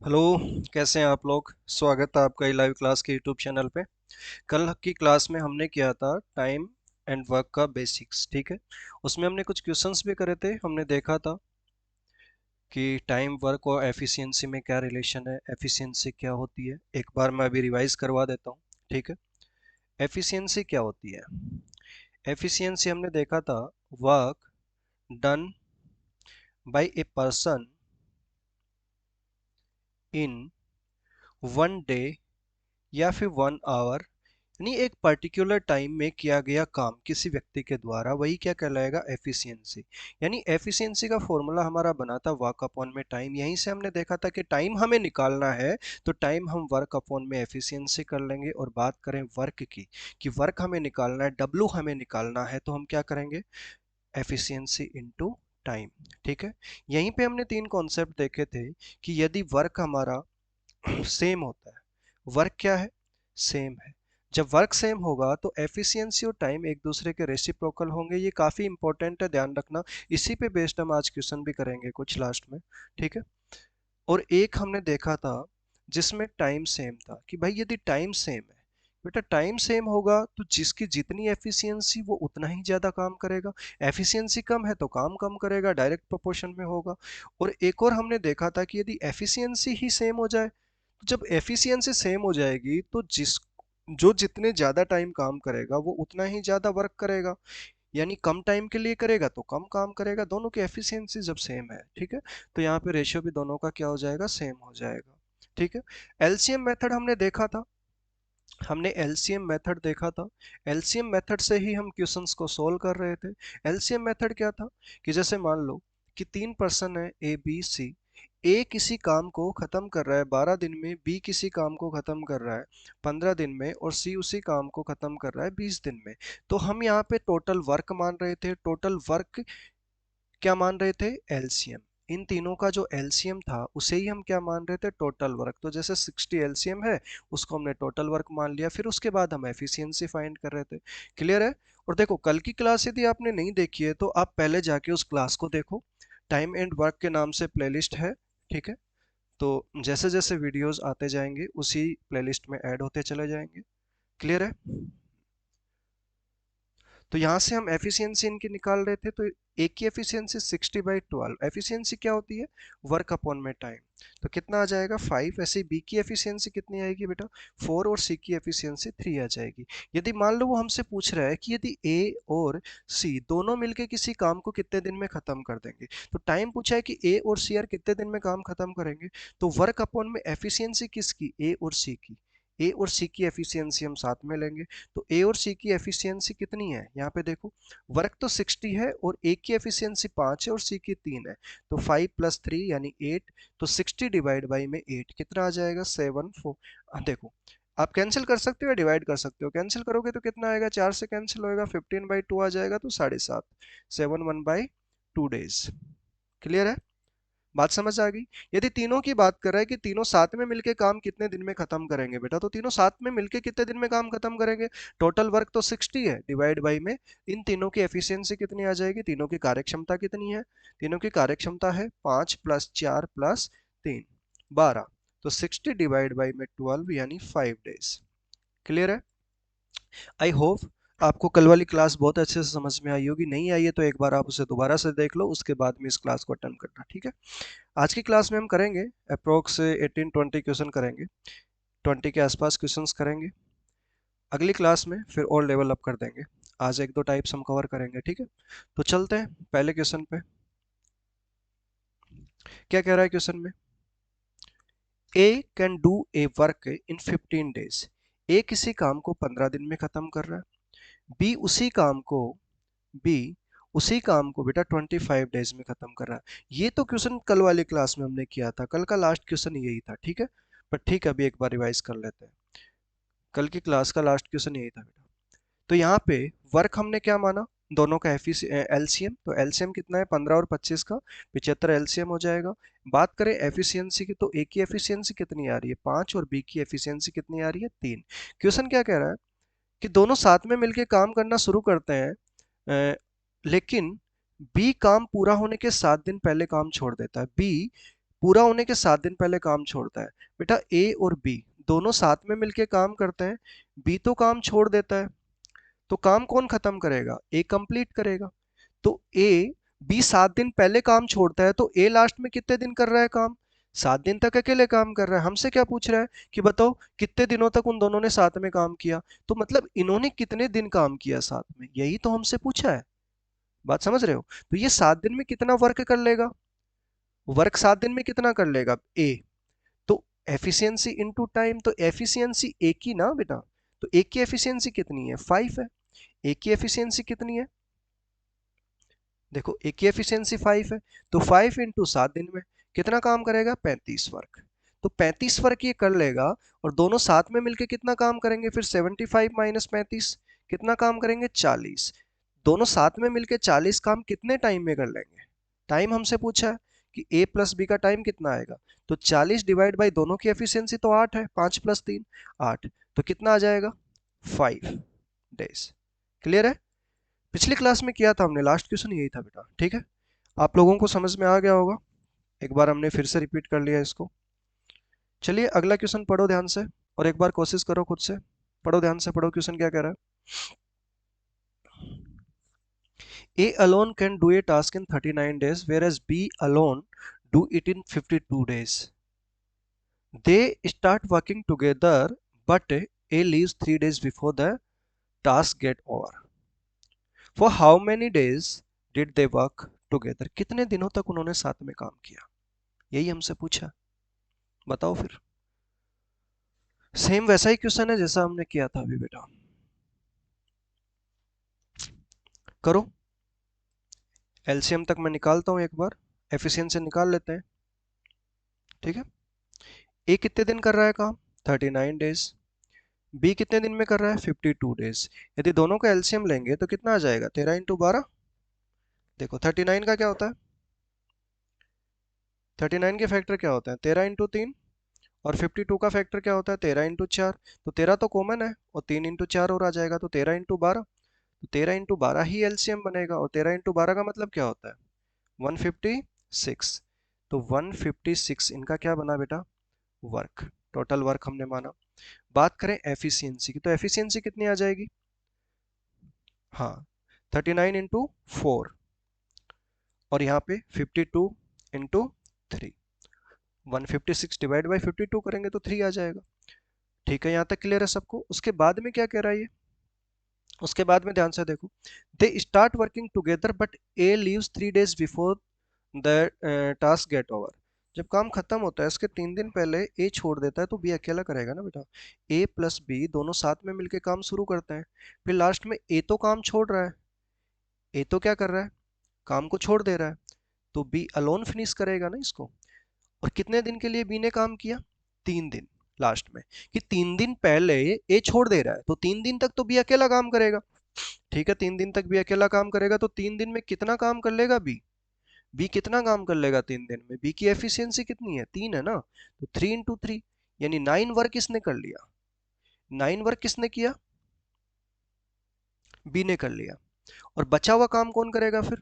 Hello. कैसे हैं आप लोग? स्वागत है आपका लाइव क्लास के यूट्यूब चैनल पे। कल की क्लास में हमने किया था टाइम एंड वर्क का बेसिक्स, ठीक है। उसमें हमने कुछ क्वेश्चंस भी करे थे। हमने देखा था कि टाइम वर्क और एफिशिएंसी में क्या रिलेशन है, एफिशिएंसी क्या होती है। एक बार मैं अभी रिवाइज करवा देता हूँ, ठीक है। एफिशिएंसी क्या होती है? एफिशिएंसी हमने देखा था work done by a person in 1 day या फिर 1 आवर, यानी एक पर्टिकुलर टाइम में किया गया काम किसी व्यक्ति के द्वारा, वही क्या कहलाएगा? एफिशिएंसी। यानी एफिशिएंसी का फॉर्मूला हमारा बना था वर्क अपॉन में टाइम। यहीं से हमने देखा था कि टाइम हमें निकालना है तो टाइम हम वर्क अपॉन में एफिशिएंसी कर लेंगे। और बात करें वर्क की, कि वर्क हमें निकालना है, डब्लू हमें निकालना है, तो हम क्या करेंगे? एफिशिएंसी इनटू टाइम, ठीक है। यहीं पे हमने तीन कॉन्सेप्ट देखे थे कि यदि वर्क हमारा सेम होता है, वर्क क्या है? सेम है। जब वर्क सेम होगा तो एफिशिएंसी और टाइम एक दूसरे के रेसिप्रोकल होंगे। ये काफी इंपॉर्टेंट है, ध्यान रखना। इसी पे बेस्ड हम आज क्वेश्चन भी करेंगे कुछ लास्ट में, ठीक है। और एक हमने देखा था जिसमें टाइम सेम था, कि भाई यदि टाइम सेम है, बेटा टाइम सेम होगा तो जिसकी जितनी एफिशिएंसी वो उतना ही ज्यादा काम करेगा। एफिशिएंसी कम है तो काम कम करेगा, डायरेक्ट प्रोपोर्शन में होगा। और एक और हमने देखा था कि यदि एफिशिएंसी ही सेम हो जाए, तो जब एफिशिएंसी सेम हो जाएगी तो जो जितने ज्यादा टाइम काम करेगा वो उतना ही ज्यादा वर्क करेगा। यानी कम टाइम के लिए करेगा तो कम काम करेगा। दोनों की एफिशिएंसी जब सेम है, ठीक है, तो यहाँ पे रेशियो भी दोनों का क्या हो जाएगा? सेम हो जाएगा, ठीक है। एलसीएम मेथड हमने देखा था, हमने एलसीएम मेथड देखा था। एलसीएम मेथड से ही हम क्वेश्चंस को सोल्व कर रहे थे। एलसीएम मेथड क्या था? कि जैसे मान लो कि तीन पर्सन है, ए बी सी। ए किसी काम को खत्म कर रहा है 12 दिन में, बी किसी काम को खत्म कर रहा है 15 दिन में, और सी उसी काम को खत्म कर रहा है 20 दिन में। तो हम यहाँ पे टोटल वर्क मान रहे थे। टोटल वर्क क्या मान रहे थे? एलसीएम। इन तीनों का जो एलसीएम था उसे ही हम क्या मान रहे थे? Total work. तो जैसे 60 एलसीएम है, उसको हमने टोटल वर्क मान लिया। फिर उसके बाद हम एफिशिएंसी फाइंड कर रहे थे। क्लियर है? और देखो, कल की क्लास यदि आपने नहीं देखी है तो आप पहले जाके उस क्लास को देखो। टाइम एंड वर्क के नाम से प्लेलिस्ट है, ठीक है। तो जैसे जैसे वीडियोस आते जाएंगे उसी प्लेलिस्ट में ऐड होते चले जाएंगे। क्लियर है? तो यहाँ से हम एफिशिएंसी इनकी निकाल रहे थे। तो ए की एफिशिएंसी 60/12। एफिशिएंसी क्या होती है? वर्क अपॉन में टाइम। तो कितना आ जाएगा? 5। ऐसे बी की एफिशिएंसी कितनी आएगी बेटा? 4। और सी की एफिशिएंसी 3 आ जाएगी। यदि मान लो वो हमसे पूछ रहा है कि यदि ए और सी दोनों मिलके किसी काम को कितने दिन में खत्म कर देंगे, तो टाइम पूछा है कि ए और सी यार कितने दिन में काम खत्म करेंगे, तो वर्क अपॉन में एफिशिएंसी किसकी? ए और सी की। ए और सी की एफिशिएंसी हम साथ में लेंगे। तो ए और सी की एफिशिएंसी कितनी है? यहाँ पे देखो, वर्क तो 60 है और ए की एफिशिएंसी 5 है और सी की 3 है। तो 5 + 3 यानी 8। तो 60 डिवाइड बाई में 8 कितना आ जाएगा? 7 4। देखो, आप कैंसिल कर सकते हो या डिवाइड कर सकते हो। कैंसिल करोगे तो कितना आएगा? 4 से कैंसिल होएगा, 15/2 आ जाएगा, तो 7.5। 7 1/2 डेज। क्लियर है? बात समझ आ गई? यदि तीनों की बात कर रहा है कि तीनों साथ में मिलके काम कितने दिन में खत्म करेंगे बेटा, तो तीनों साथ में मिलके कितने दिन में काम खत्म करेंगे? टोटल वर्क तो 60 है, डिवाइड बाई में इन तीनों की एफिशिएंसी कितनी आ जाएगी? तीनों की कार्यक्षमता कितनी है? तीनों की कार्यक्षमता है 5 + 4 + 3 12। तो 60 डिवाइड बाई में 12 यानी 5 डेज। क्लियर है? आई होप आपको कल वाली क्लास बहुत अच्छे से समझ में आई होगी। नहीं आई है तो एक बार आप उसे दोबारा से देख लो, उसके बाद में इस क्लास को अटेंड करना, ठीक है। आज की क्लास में हम करेंगे अप्रोक्स 18-20 क्वेश्चन करेंगे। 20 के आसपास क्वेश्चंस करेंगे। अगली क्लास में फिर और लेवल अप कर देंगे। आज एक दो टाइप्स हम कवर करेंगे, ठीक है। तो चलते हैं पहले क्वेश्चन पे। क्या कह रहा है क्वेश्चन में? A can do a work in 15 days. A किसी काम को 15 दिन में खत्म कर रहा है। बी उसी काम को बी उसी काम को बेटा 25 डेज में खत्म कर रहा है। ये तो क्वेश्चन कल वाली क्लास में हमने किया था, कल का लास्ट क्वेश्चन यही था, ठीक है। पर ठीक है, अभी एक बार रिवाइज कर लेते हैं। कल की क्लास का लास्ट क्वेश्चन यही था बेटा। तो यहाँ पे वर्क हमने क्या माना? दोनों का एलसीएम। तो एलसीएम कितना है? 15 और 25 का 75 एलसीएम हो जाएगा। बात करें एफिशिएंसी की, तो ए की एफिशिएंसी कितनी आ रही है? 5। और बी की एफिशिएंसी कितनी आ रही है? 3। क्वेश्चन क्या कह रहा है? कि दोनों साथ में मिलकर काम करना शुरू करते हैं, लेकिन बी काम पूरा होने के 7 दिन पहले काम छोड़ देता है। बी पूरा होने के 7 दिन पहले काम छोड़ता है। बेटा ए और बी दोनों साथ में मिलके काम करते हैं, बी तो काम छोड़ देता है, तो काम कौन खत्म करेगा? ए कंप्लीट करेगा। तो ए बी 7 दिन पहले काम छोड़ता है, तो ए लास्ट में कितने दिन कर रहा है काम? 7 दिन तक अकेले काम कर रहा है। हमसे क्या पूछ रहा है कि बताओ कितने दिनों तक उन दोनों ने साथ में काम किया, तो मतलब इन्होंने कितने दिन काम किया साथ में, यही तो हमसे पूछा है। बात समझ रहे हो? तो ये 7 दिन में कितना वर्क कर लेगा? वर्क 7 दिन में कितना कर लेगा ए? तो एफिशिएंसी इनटू टाइम, तो एफिशिएंसी ए की ना बेटा, तो ए की एफिशिएंसी कितनी है? 5 है। ए की एफिशिएंसी कितनी है? देखो ए की एफिशिएंसी 5 है, तो 5 इंटू 7 दिन में कितना काम करेगा? 35 वर्क। तो 35 वर्क ये कर लेगा, और दोनों साथ में मिलके कितना काम करेंगे फिर? 75 - 35 कितना काम करेंगे? 40। दोनों साथ में मिलके 40 काम कितने टाइम में कर लेंगे? टाइम हमसे पूछा है कि ए प्लस बी का टाइम कितना आएगा, तो 40 डिवाइड बाई दोनों की एफिशिएंसी तो 8 है, 5 + 3 8, तो कितना आ जाएगा? 5 डेज। क्लियर है? पिछली क्लास में किया था हमने, लास्ट क्वेश्चन यही था बेटा, ठीक है? आप लोगों को समझ में आ गया होगा, एक बार हमने फिर से रिपीट कर लिया इसको। चलिए अगला क्वेश्चन पढ़ो ध्यान से, और एक बार कोशिश करो खुद से। पढ़ो ध्यान से, पढ़ो क्वेश्चन क्या कह रहा है। A alone can do a task in 39 days whereas B alone do it in 52 days. They start working together, but A leaves 3 days before the task get over. For how many days did they work together? कितने दिनों तक उन्होंने साथ में काम किया, यही हमसे पूछा। बताओ फिर। सेम वैसा ही क्वेश्चन है जैसा हमने किया था अभी बेटा। करो, एलसीएम तक मैं निकालता हूं एक बार, एफिशिएंसी निकाल लेते हैं, ठीक है? ए कितने दिन कर रहा है काम? 39 डेज। बी कितने दिन में कर रहा है? 52 डेज। यदि दोनों का एलसीएम लेंगे तो कितना आ जाएगा? 13 × 12। देखो 39 का क्या होता है? 39 के फैक्टर क्या होते हैं? 13 × 3। और 52 का फैक्टर क्या होता है? 13 × 4। तो 13 तो कॉमन है, और 3 × 4 और आ जाएगा, तो 13 × 12। तो 13 × 12 ही एलसीएम बनेगा, और 13 × 12 का मतलब क्या होता है? 156। तो 156 इनका क्या बना बेटा? वर्क। टोटल वर्क हमने माना। बात करें एफिशिएंसी की, तो एफिशिएंसी कितनी आ जाएगी? हाँ, 39 × 4, और यहाँ पे 52 × 3। 156 डिवाइड बाई 52 करेंगे तो 3 आ जाएगा। ठीक है, यहाँ तक क्लियर है सबको? उसके बाद में क्या कह रहा है ये? उसके बाद में ध्यान से देखो, they start working together but A leaves 3 days before the task get over. जब काम खत्म होता है इसके 3 दिन पहले ए छोड़ देता है, तो बी अकेला करेगा ना बेटा। ए प्लस बी दोनों साथ में मिलके काम शुरू करते हैं, फिर लास्ट में ए तो काम छोड़ रहा है, ए तो क्या कर रहा है? काम को छोड़ दे रहा है, तो बी अलोन फिनिश करेगा ना इसको। और कितने दिन के लिए बी ने काम किया? 3 दिन। लास्ट में कि 3 दिन पहले ए छोड़ दे रहा है, तो 3 दिन तक तो बी अकेला काम करेगा। ठीक है, 3 दिन तक बी अकेला काम करेगा, तो 3 दिन में कितना काम कर लेगा बी? बी कितना काम कर लेगा 3 दिन में? बी की एफिशिएंसी कितनी है? 3 है ना, तो 3 × 3 यानी 9 वर्क इसने कर लिया। 9 वर्क किसने किया? बी ने कर लिया। और बचा हुआ काम कौन करेगा फिर?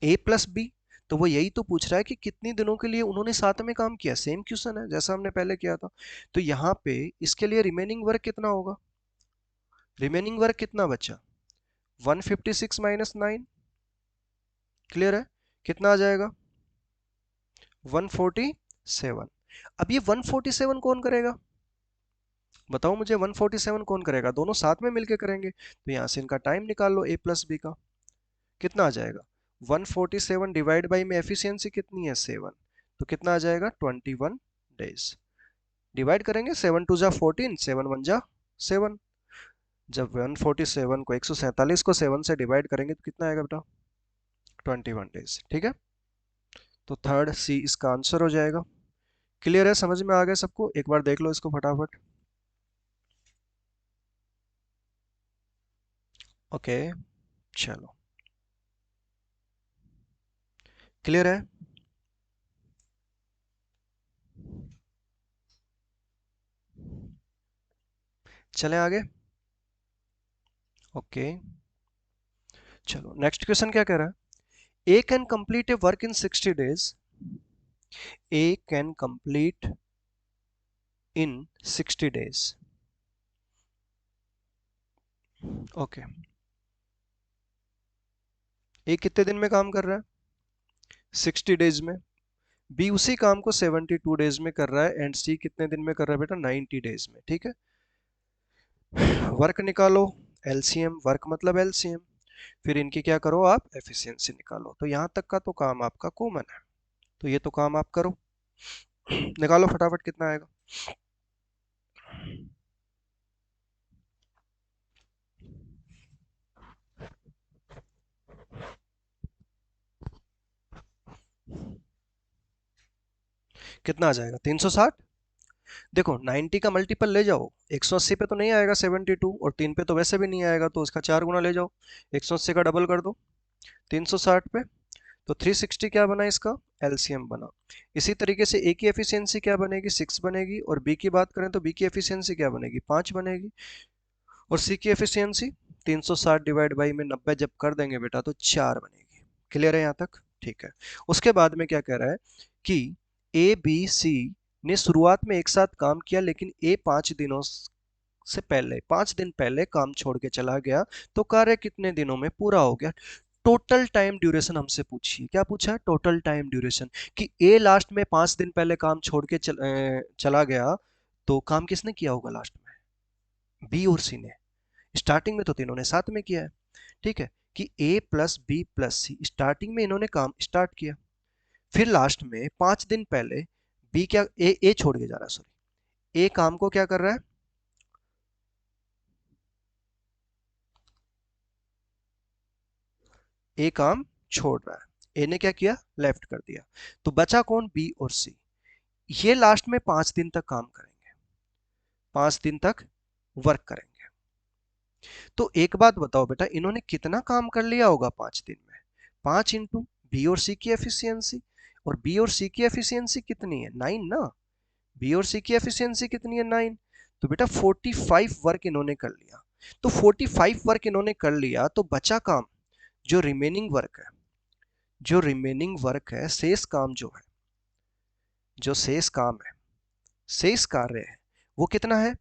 ए प्लस बी। तो वो यही तो पूछ रहा है कि कितनी दिनों के लिए उन्होंने साथ में काम किया। सेम क्वेश्चन है जैसा हमने पहले किया था। तो यहाँ पे इसके लिए रिमेनिंग वर्क कितना होगा? रिमेनिंग वर्क कितना बचा? 156 - 9। क्लियर है? कितना आ जाएगा? 147। अब ये 147 कौन करेगा? बताओ मुझे, 147 कौन करेगा? दोनों साथ में मिलके करेंगे, तो यहां से इनका टाइम निकाल लो, ए प्लस बी का कितना आ जाएगा? 147 डिवाइड बाई में एफिशिएंसी कितनी है? 7, तो कितना आ जाएगा? 21 डेज। डिवाइड करेंगे, 7 × 2 = 14, 7 × 1 = 7। जब 147 को 147 को 7 से डिवाइड करेंगे तो कितना आएगा बेटा? 21 डेज। ठीक है, तो थर्ड सी इसका आंसर हो जाएगा। क्लियर है? समझ में आ गया सबको? एक बार देख लो इसको फटाफट। ओके, चलो क्लियर है? चलें आगे। ओके, चलो नेक्स्ट क्वेश्चन क्या कह रहा है? A can complete a work in 60 days A can complete in 60 days। Okay, A कितने दिन में काम कर रहा है? 60 डेज में। बी उसी काम को 72 डेज में कर रहा है, एंड सी कितने दिन में कर रहा है बेटा? 90 डेज में। ठीक है, वर्क निकालो, एलसीएम, वर्क मतलब एलसीएम, फिर इनकी क्या करो आप? एफिशिएंसी निकालो। तो यहां तक का तो काम आपका कॉमन है, तो ये तो काम आप करो। निकालो फटाफट, कितना आएगा? कितना आ जाएगा? 360। देखो 90 का मल्टीपल ले जाओ, 180 पे तो नहीं आएगा 72, और 3 पे तो वैसे भी नहीं आएगा, तो उसका 4 गुना ले जाओ, 180 का डबल कर दो 360 पे। तो 360 क्या बना इसका? एलसीएम बना। इसी तरीके से ए की एफिशिएंसी क्या बनेगी? 6 बनेगी, और बी की बात करें तो बी की एफिशिएंसी क्या बनेगी? 5 बनेगी, और सी की एफिशिएंसी 360 डिवाइड बाई में 90 जब कर देंगे बेटा तो 4 बनेगी। क्लियर है यहाँ तक? ठीक है। उसके बाद में क्या कह रहा है कि ए बी सी ने शुरुआत में एक साथ काम किया, लेकिन ए 5 दिनों से पहले, 5 दिन पहले काम छोड़ के चला गया, तो कार्य कितने दिनों में पूरा हो गया? टोटल टाइम ड्यूरेशन हमसे पूछिए। क्या पूछा है? टोटल टाइम ड्यूरेशन, कि ए लास्ट में 5 दिन पहले काम छोड़ के चला गया, तो काम किसने किया होगा लास्ट में? बी और सी ने। स्टार्टिंग में तो तीनों ने साथ में किया है। ठीक है, कि ए प्लस बी प्लस सी, स्टार्टिंग में इन्होंने काम स्टार्ट किया, फिर लास्ट में 5 दिन पहले बी क्या, ए छोड़ के जा रहा है, सॉरी, ए काम को क्या कर रहा है? ए काम छोड़ रहा है, ए ने क्या किया? लेफ्ट कर दिया। तो बचा कौन? बी और सी। ये लास्ट में 5 दिन तक काम करेंगे, 5 दिन तक वर्क करेंगे। तो एक बात बताओ बेटा, इन्होंने कितना काम कर लिया होगा 5 दिन में? 5 इंटू बी और सी की एफिशिएंसी, और बी और सी की एफिशिएंसी कितनी है? 9 ना। बी और सी की एफिशिएंसी कितनी है? 9। तो बेटा 45 वर्क इन्होंने कर लिया। तो 45 वर्क इन्होंने कर लिया, तो बचा काम, जो रिमेनिंग वर्क है, जो रिमेनिंग वर्क है, शेष काम जो है, जो शेष काम है, शेष कार्य है, वो कितना है?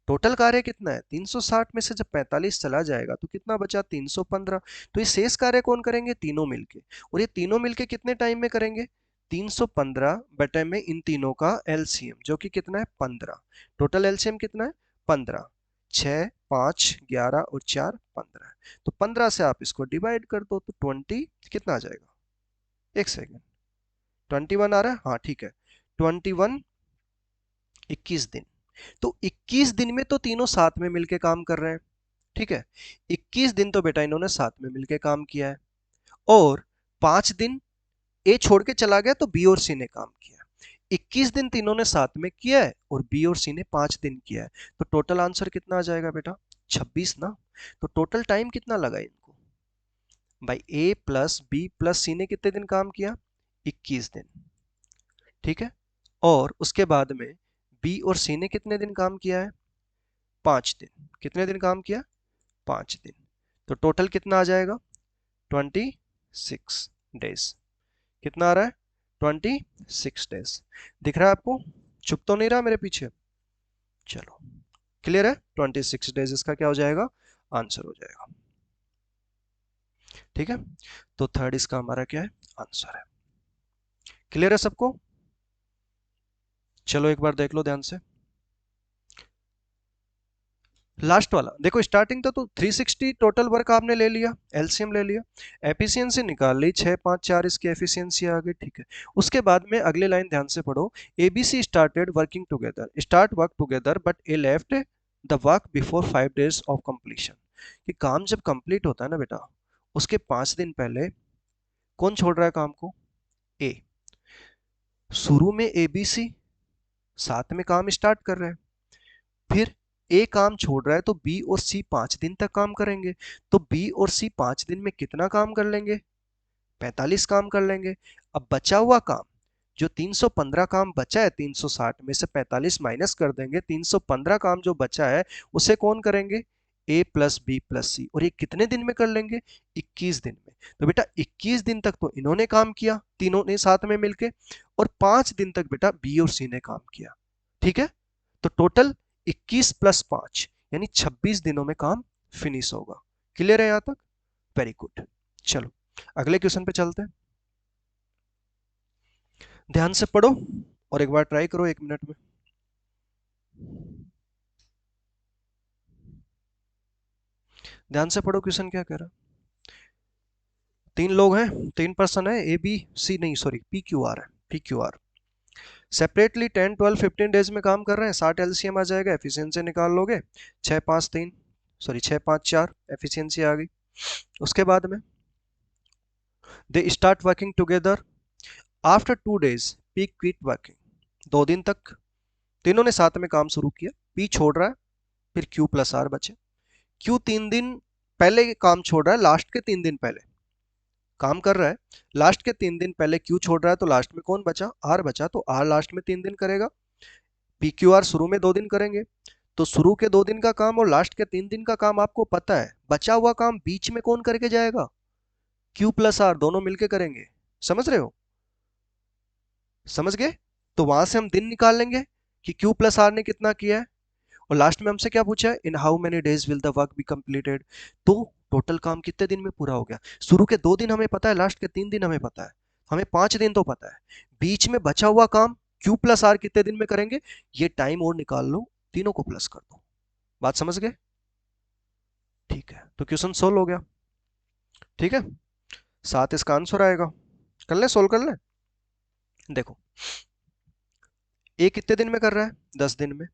टोटल कार्य कितना है? 360 में से जब 45 चला जाएगा तो कितना बचा? 315। तो ये शेष कार्य कौन करेंगे? तीनों मिलके। और ये तीनों मिलके कितने टाइम में करेंगे? 315 बटे में इन तीनों का एलसीएम, जो कि कितना है? 15। टोटल एलसीएम कितना है? 15। 6, 5, 11 और 4, 15। तो 15 से आप इसको डिवाइड कर दो, तो 20 कितना आ जाएगा? एक सेकेंड, 21 आ रहा है? हाँ ठीक है, 21, 21 दिन। तो 21 दिन में तो तीनों साथ में मिलके काम कर रहे हैं। ठीक है, 21 दिन तो बेटा इन्होंने साथ में मिलके काम किया है, और 5 दिन ए छोड़ के चला गया, तो बी और सी ने काम किया। 21 दिन तीनों ने साथ में किया है, और बी और सी ने 5 दिन किया है। तो टोटल आंसर कितना आ जाएगा बेटा? 26 ना। तो टोटल टाइम कितना लगा इनको? भाई ए प्लस बी प्लस सी ने कितने दिन काम किया? 21 दिन। ठीक है, और उसके बाद में बी और सी ने कितने दिन काम किया है? 5 दिन। कितने दिन काम किया? 5 दिन। तो टोटल कितना आ जाएगा? 26 डेज। कितना आ रहा है? 26 डेज। दिख रहा है आपको? चुप तो नहीं रहा मेरे पीछे? चलो, क्लियर है? 26 डेज इसका क्या हो जाएगा? आंसर हो जाएगा। ठीक है, तो थर्ड इसका हमारा क्या है? आंसर है। क्लियर है सबको? चलो एक बार देख लो ध्यान से। लास्ट वाला देखो, स्टार्टिंग तो 360 टोटल वर्क आपने ले लिया, एलसीएम ले लिया, एफिशिएंसी निकाल ली, 6, 5, 4 इसकी एफिशिएंसी आ गई। ठीक है, उसके बाद में अगले लाइन ध्यान से पढ़ो। ABC started working together, start work together, but A left the work before 5 days of completion. कि काम जब कंप्लीट होता है ना बेटा, उसके 5 दिन पहले कौन छोड़ रहा है काम को? ए। शुरू में एबीसी साथ में काम स्टार्ट कर रहे हैं, फिर ए काम छोड़ रहा है, तो बी और सी 5 दिन तक काम करेंगे। तो बी और सी 5 दिन में कितना काम कर लेंगे? 45 काम कर लेंगे। अब बचा हुआ काम, जो 315 काम बचा है, 360 में से 45 माइनस कर देंगे, 315 काम जो बचा है उसे कौन करेंगे? ए प्लस बी प्लस सी, और ये कितने दिन में कर लेंगे? 21 दिन में। तो बेटा 21 दिन तक तो इन्होंने काम किया तीनों ने साथ में मिलके, और 5 दिन तक बेटा बी और सी ने काम किया। ठीक है, तो टोटल 21 प्लस 5 यानी 26 दिनों में काम फिनिश होगा। क्लियर है यहां तक? Very good. चलो अगले क्वेश्चन पे चलते हैं। ध्यान से पढ़ो और एक बार ट्राई करो 1 मिनट में। ध्यान से पढ़ो क्वेश्चन क्या कह रहा है। 3 लोग हैं, 3 पर्सन है, ए बी सी, नहीं सॉरी पी क्यू आर है, P Q R separately 10 12 15 days में काम कर रहे हैं। 60 एलसीएम आ जाएगा, एफिशिएंसी निकाल लोगे। 6 5 3 सॉरी 6 5 4 एफिशिएंसी आ गई। उसके बाद में they start working together after 2 days P quit working. 2 दिन तक तीनों ने साथ में काम शुरू किया, पी छोड़ रहा है, फिर क्यू प्लस आर बचे। क्यू 3 दिन पहले काम छोड़ रहा है, लास्ट के 3 दिन पहले काम कर रहा है, लास्ट के 3 दिन पहले क्यू छोड़ रहा है, तो लास्ट में कौन बचा? आर बचा, तो आर लास्ट में 3 दिन करेगा। पी क्यू आर शुरू में 2 दिन करेंगे, तो शुरू के 2 दिन का काम और लास्ट के 3 दिन का काम आपको पता है, बचा हुआ काम बीच में कौन करके जाएगा? क्यू प्लस आर दोनों मिलके करेंगे। समझ रहे हो? समझ गए? तो वहां से हम दिन निकाल लेंगे कि क्यू प्लस आर ने कितना किया है, और लास्ट में हमसे क्या पूछा है? In how many days will the work be completed. तो टोटल काम कितने दिन में पूरा हो गया? शुरू के 2 दिन हमें पता है, लास्ट के 3 दिन हमें पता है, हमें 5 दिन तो पता है। बीच में बचा हुआ काम क्यू प्लस आर कितने दिन में करेंगे, ये टाइम और निकाल लो, तीनों को प्लस कर दो। बात समझ गए? ठीक है, तो क्वेश्चन सोल्व हो गया। ठीक है, 7 इसका आंसर आएगा। कर ले, सोल्व कर ले। देखो ए कितने दिन में कर रहा है? 10 दिन में।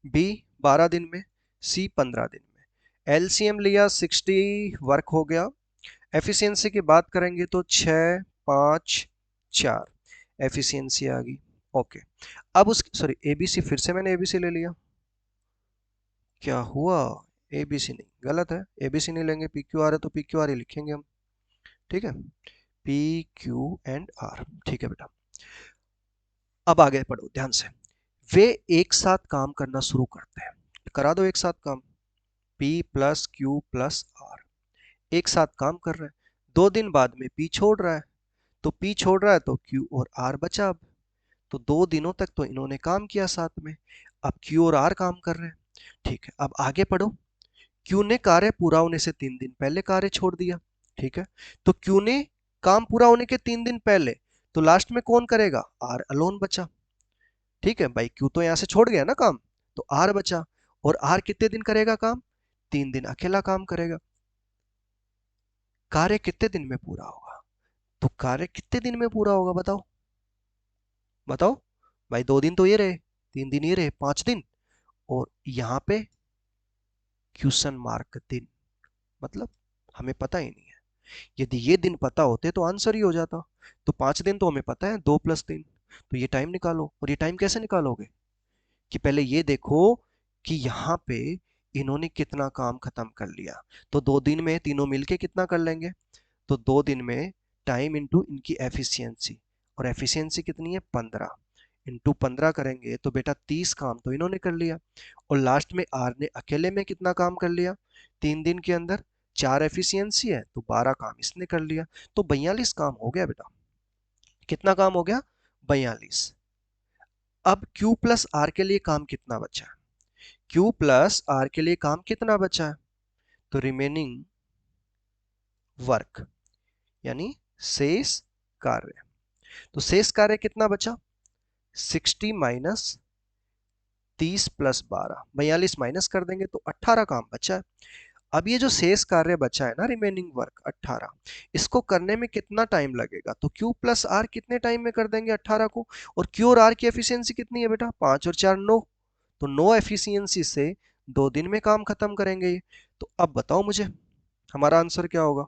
बी 12 दिन में। सी 15 दिन में। एलसीएम लिया 60, वर्क हो गया। एफिशिएंसी की बात करेंगे तो 6 5 4 एफिशिएंसी आ गई। ओके, अब उस सॉरी एबीसी, फिर से मैंने एबीसी ले लिया, क्या हुआ? एबीसी नहीं, गलत है, एबीसी नहीं लेंगे, पी क्यू आर है तो पी क्यू आर ही लिखेंगे हम। ठीक है, पी क्यू एंड आर। ठीक है बेटा, अब आगे पढ़ो ध्यान से। वे एक साथ काम करना शुरू करते हैं, करा दो एक साथ काम। P plus Q plus R एक साथ काम कर रहे हैं। 2 दिन बाद में P छोड़ रहा है, तो P छोड़ रहा है तो Q और R बचा। अब तो 2 दिनों तक तो इन्होंने काम किया साथ में, अब Q और R काम कर रहे हैं। ठीक है, अब आगे पढ़ो। Q ने कार्य पूरा होने से 3 दिन पहले कार्य छोड़ दिया। ठीक है, तो Q ने काम पूरा होने के 3 दिन पहले, तो लास्ट में कौन करेगा? R अलोन बचा। ठीक है भाई, Q तो यहां से छोड़ गया ना काम, तो R बचा, और R कितने दिन करेगा काम? 3 दिन अकेला काम करेगा। कार्य कितने दिन में पूरा होगा? तो कार्य कितने दिन में पूरा होगा बताओ? बताओ भाई, 2 दिन तो ये रहे, 3 दिन ये रहे, 5 दिन, और यहां पे क्वेश्चन मार्क दिन, मतलब हमें पता ही नहीं है। यदि ये दिन पता होते तो आंसर ही हो जाता। तो 5 दिन तो हमें पता है, 2 + 3, तो ये टाइम निकालो। और ये टाइम कैसे निकालोगे? कि पहले ये देखो कि यहाँ पे इन्होंने कितना काम खत्म कर लिया, तो 2 दिन में तीनों मिलके कितना कर लेंगे? तो 2 दिन में टाइम इंटू इनकी एफिशिएंसी, और एफिशिएंसी कितनी है? 15, इंटू 15 करेंगे तो बेटा 30 काम तो इन्होंने कर लिया, और लास्ट में आर ने अकेले में कितना काम कर लिया 3 दिन के अंदर? 4 एफिशिएंसी है तो 12 काम इसने कर लिया, तो 42 काम हो गया बेटा। कितना काम हो गया? 42। अब Q प्लस आर के लिए काम कितना बचा है? Q प्लस आर के लिए काम कितना बचा है? तो रिमेनिंग वर्क यानी शेष कार्य, तो शेष कार्य कितना बचा? 60 माइनस 30 प्लस 12, 42 माइनस कर देंगे तो 18 काम बचा है। अब ये जो शेष कार्य बचा है ना, रिमेनिंग वर्क 18, इसको करने में कितना टाइम लगेगा? तो Q प्लस आर कितने टाइम में कर देंगे 18 को? और Q और R की एफिशिएंसी कितनी है बेटा? 5 और 4 9, तो 9 एफिशिएंसी से 2 दिन में काम खत्म करेंगे ये। तो अब बताओ मुझे हमारा आंसर क्या होगा?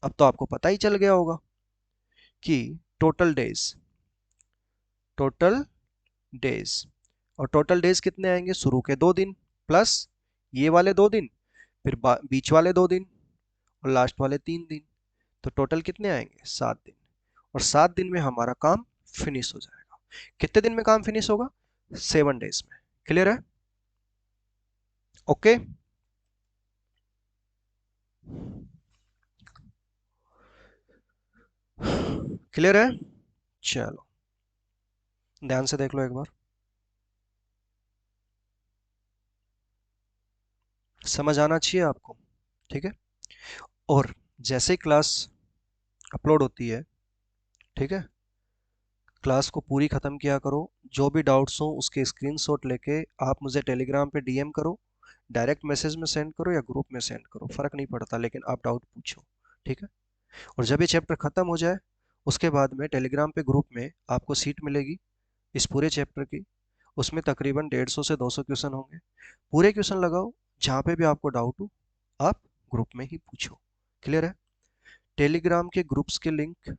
अब तो आपको पता ही चल गया होगा कि टोटल डेज, टोटल डेज, और टोटल डेज कितने आएंगे? शुरू के 2 दिन प्लस ये वाले 2 दिन, फिर बीच वाले 2 दिन, और लास्ट वाले 3 दिन, तो टोटल कितने आएंगे? 7 दिन। और 7 दिन में हमारा काम फिनिश हो जाएगा। कितने दिन में काम फिनिश होगा? 7 डेज में। क्लियर है? ओके, क्लियर है? चलो ध्यान से देख लो एक बार, समझ आना चाहिए आपको। ठीक है, और जैसे ही क्लास अपलोड होती है, ठीक है, क्लास को पूरी खत्म किया करो। जो भी डाउट्स हो उसके स्क्रीनशॉट लेके आप मुझे टेलीग्राम पे डीएम करो, डायरेक्ट मैसेज में सेंड करो या ग्रुप में सेंड करो, फर्क नहीं पड़ता, लेकिन आप डाउट पूछो। ठीक है, और जब ये चैप्टर खत्म हो जाए उसके बाद में टेलीग्राम पे ग्रुप में आपको सीट मिलेगी इस पूरे चैप्टर की। उसमें तकरीबन 150 से 200 क्वेश्चन होंगे। पूरे क्वेश्चन लगाओ, जहाँ पे भी आपको डाउट हो आप ग्रुप में ही पूछो। क्लियर है? टेलीग्राम के ग्रुप्स के लिंक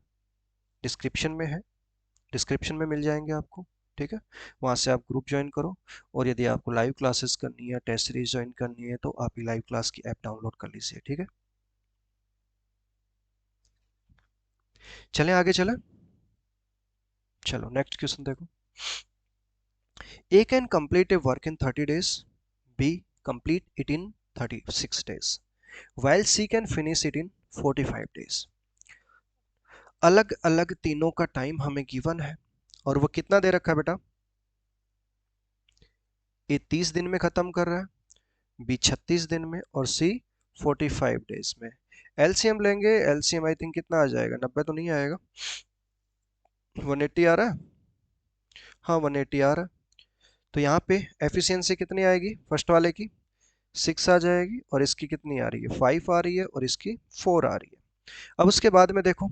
डिस्क्रिप्शन में है, डिस्क्रिप्शन में मिल जाएंगे आपको। ठीक है, वहाँ से आप ग्रुप ज्वाइन करो। और यदि आपको लाइव क्लासेस करनी है, टेस्ट सीरीज ज्वाइन करनी है, तो आप लाइव क्लास की ऐप डाउनलोड कर लीजिए। ठीक है, चलें आगे चलें। चलो नेक्स्ट क्वेश्चन देखो। A can complete a work in 30 days. B complete it in 36 days. While C can finish it in 45 days. अलग अलग तीनों का टाइम हमें गिवन है, और वो कितना दे रखा है बेटा? ए 30 दिन में खत्म कर रहा है, बी 36 दिन में, और सी 45 डेज में। एलसीएम लेंगे, एलसीएम आई थिंक कितना आ जाएगा, 90 तो नहीं आएगा, 180 आ रहा है। हाँ 180 आ रहा है। तो यहाँ पे एफिशिएंसी कितनी आएगी फर्स्ट वाले की? 6 आ जाएगी, और इसकी कितनी आ रही है? 5 आ रही है, और इसकी 4 आ रही है। अब उसके बाद में देखो,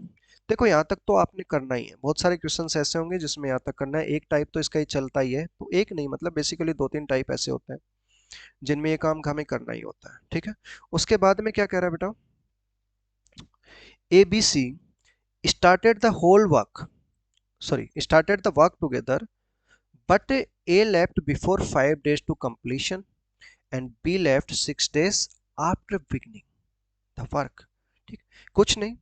देखो यहाँ तक तो आपने करना ही है। बहुत सारे क्वेश्चंस ऐसे होंगे जिसमें यहाँ तक करना है। एक टाइप तो इसका ही चलता ही है, तो एक नहीं मतलब बेसिकली 2-3 टाइप ऐसे होते हैं जिनमें ये काम हमें करना ही होता है। ठीक है, उसके बाद में क्या कह रहा है बेटा? A B C started the whole work, sorry, started the work together, but A left before 5 days to completion and B left 6 days after beginning the work। ठीक, कुछ नहीं,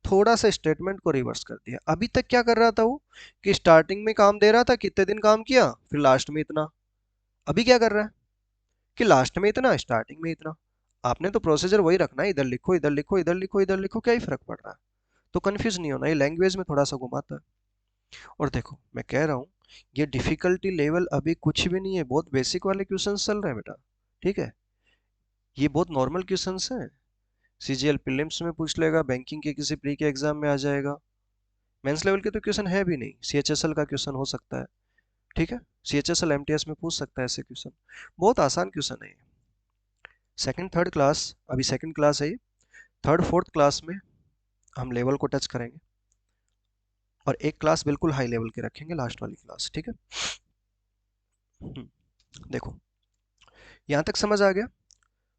थोड़ा सा स्टेटमेंट को रिवर्स कर दिया। अभी तक क्या कर रहा था वो, कि स्टार्टिंग में काम दे रहा था, कितने दिन काम किया, फिर लास्ट में इतना। अभी क्या कर रहा है कि लास्ट में इतना, स्टार्टिंग में इतना। आपने तो प्रोसीजर वही रखना है, इधर लिखो इधर लिखो इधर लिखो इधर लिखो, क्या ही फर्क पड़ रहा है? तो कंफ्यूज नहीं होना, ये लैंग्वेज में थोड़ा सा घुमाता है। और देखो मैं कह रहा हूँ, ये डिफिकल्टी लेवल अभी कुछ भी नहीं है, बहुत बेसिक वाले क्वेश्चन चल रहे हैं बेटा। ठीक है, ये बहुत नॉर्मल क्वेश्चन हैं। सीजीएल प्रीलिम्स में पूछ लेगा, बैंकिंग के किसी प्री के एग्जाम में आ जाएगा। मेंस लेवल के तो क्वेश्चन है भी नहीं, सीएचएसएल का क्वेश्चन हो सकता है। ठीक है, सीएचएसएल एमटीएस में पूछ सकता है ऐसे क्वेश्चन, बहुत आसान क्वेश्चन है ये। सेकंड थर्ड क्लास, अभी सेकंड क्लास है ये, थर्ड फोर्थ क्लास में हम लेवल को टच करेंगे, और एक क्लास बिल्कुल हाई लेवल के रखेंगे, लास्ट वाली क्लास। ठीक है, देखो यहाँ तक समझ आ गया?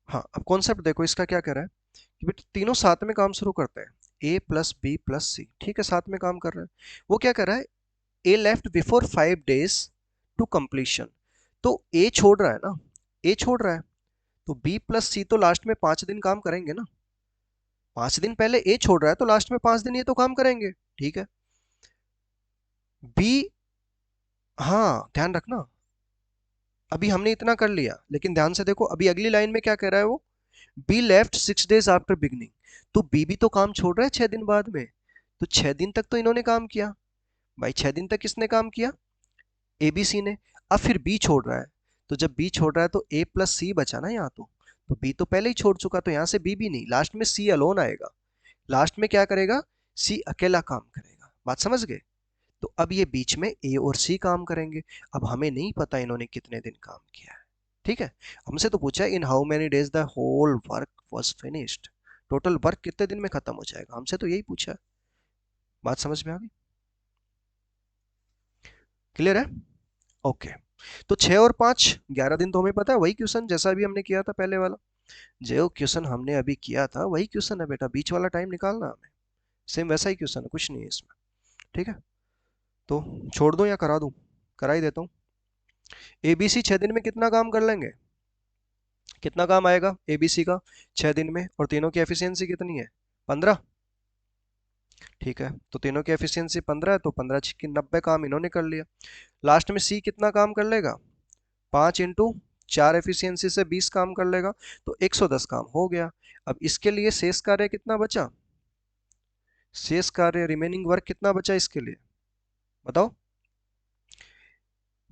हाँ, अब कॉन्सेप्ट देखो इसका क्या कह रहा है कि बेटा तीनों साथ में काम शुरू करते हैं, ए प्लस बी प्लस सी। ठीक है, साथ में काम कर रहे हैं। वो क्या कर रहा है, A left before 5 days to completion. तो ए छोड़ रहा है ना, ए छोड़ रहा है, तो बी प्लस सी तो लास्ट में 5 दिन काम करेंगे ना। 5 दिन पहले ए छोड़ रहा है, तो लास्ट में 5 दिन ये तो काम करेंगे। ठीक है, बी, हाँ ध्यान रखना, अभी हमने इतना कर लिया, लेकिन ध्यान से देखो अभी अगली लाइन में क्या कह रहा है वो, be left 6 days after beginning. तो बी भी तो काम छोड़ रहा है 6 दिन बाद में, तो 6 दिन तक तो इन्होंने काम किया। भाई 6 दिन तक किसने काम किया? एबीसी ने। अब फिर बी छोड़ रहा है, तो जब बी छोड़ रहा है तो ए प्लस सी बचा ना यहाँ तो बी तो पहले ही छोड़ चुका, तो यहाँ से बी भी नहीं, लास्ट में सी अलोन आएगा। लास्ट में क्या करेगा, सी अकेला काम करेगा। बात समझ गए? तो अब ये बीच में ए और सी काम करेंगे। अब हमें नहीं पता इन्होंने कितने दिन काम किया है। ठीक है, हमसे तो पूछा है in how many days the whole work was finished, total work कितने दिन में खत्म हो जाएगा, हमसे तो यही पूछा है। बात समझ में आ गई? क्लियर है? ओके, तो 6 और 5 11 दिन तो हमें पता है, वही क्वेश्चन जैसा भी हमने किया था पहले वाला। जो क्वेश्चन हमने अभी किया था वही क्वेश्चन है बेटा, बीच वाला टाइम निकालना हमें, सेम वैसा ही क्वेश्चन है, कुछ नहीं है इसमें। ठीक है, तो छोड़ दूं या करा दूं? करा ही देता हूँ। एबीसी 6 दिन में कितना काम कर लेंगे? कितना काम आएगा एबीसी का 6 दिन में, और तीनों की एफिशिएंसी कितनी है? 15। ठीक है, तो तीनों की एफिशिएंसी 15 है, तो 15 की 90 काम इन्होंने कर लिया। लास्ट में सी कितना काम कर लेगा? 5 इंटू 4 एफिशिएंसी से 20 काम कर लेगा तो 110 काम हो गया। अब इसके लिए शेष कार्य कितना बचा, शेष कार्य रिमेनिंग वर्क कितना बचा इसके लिए बताओ।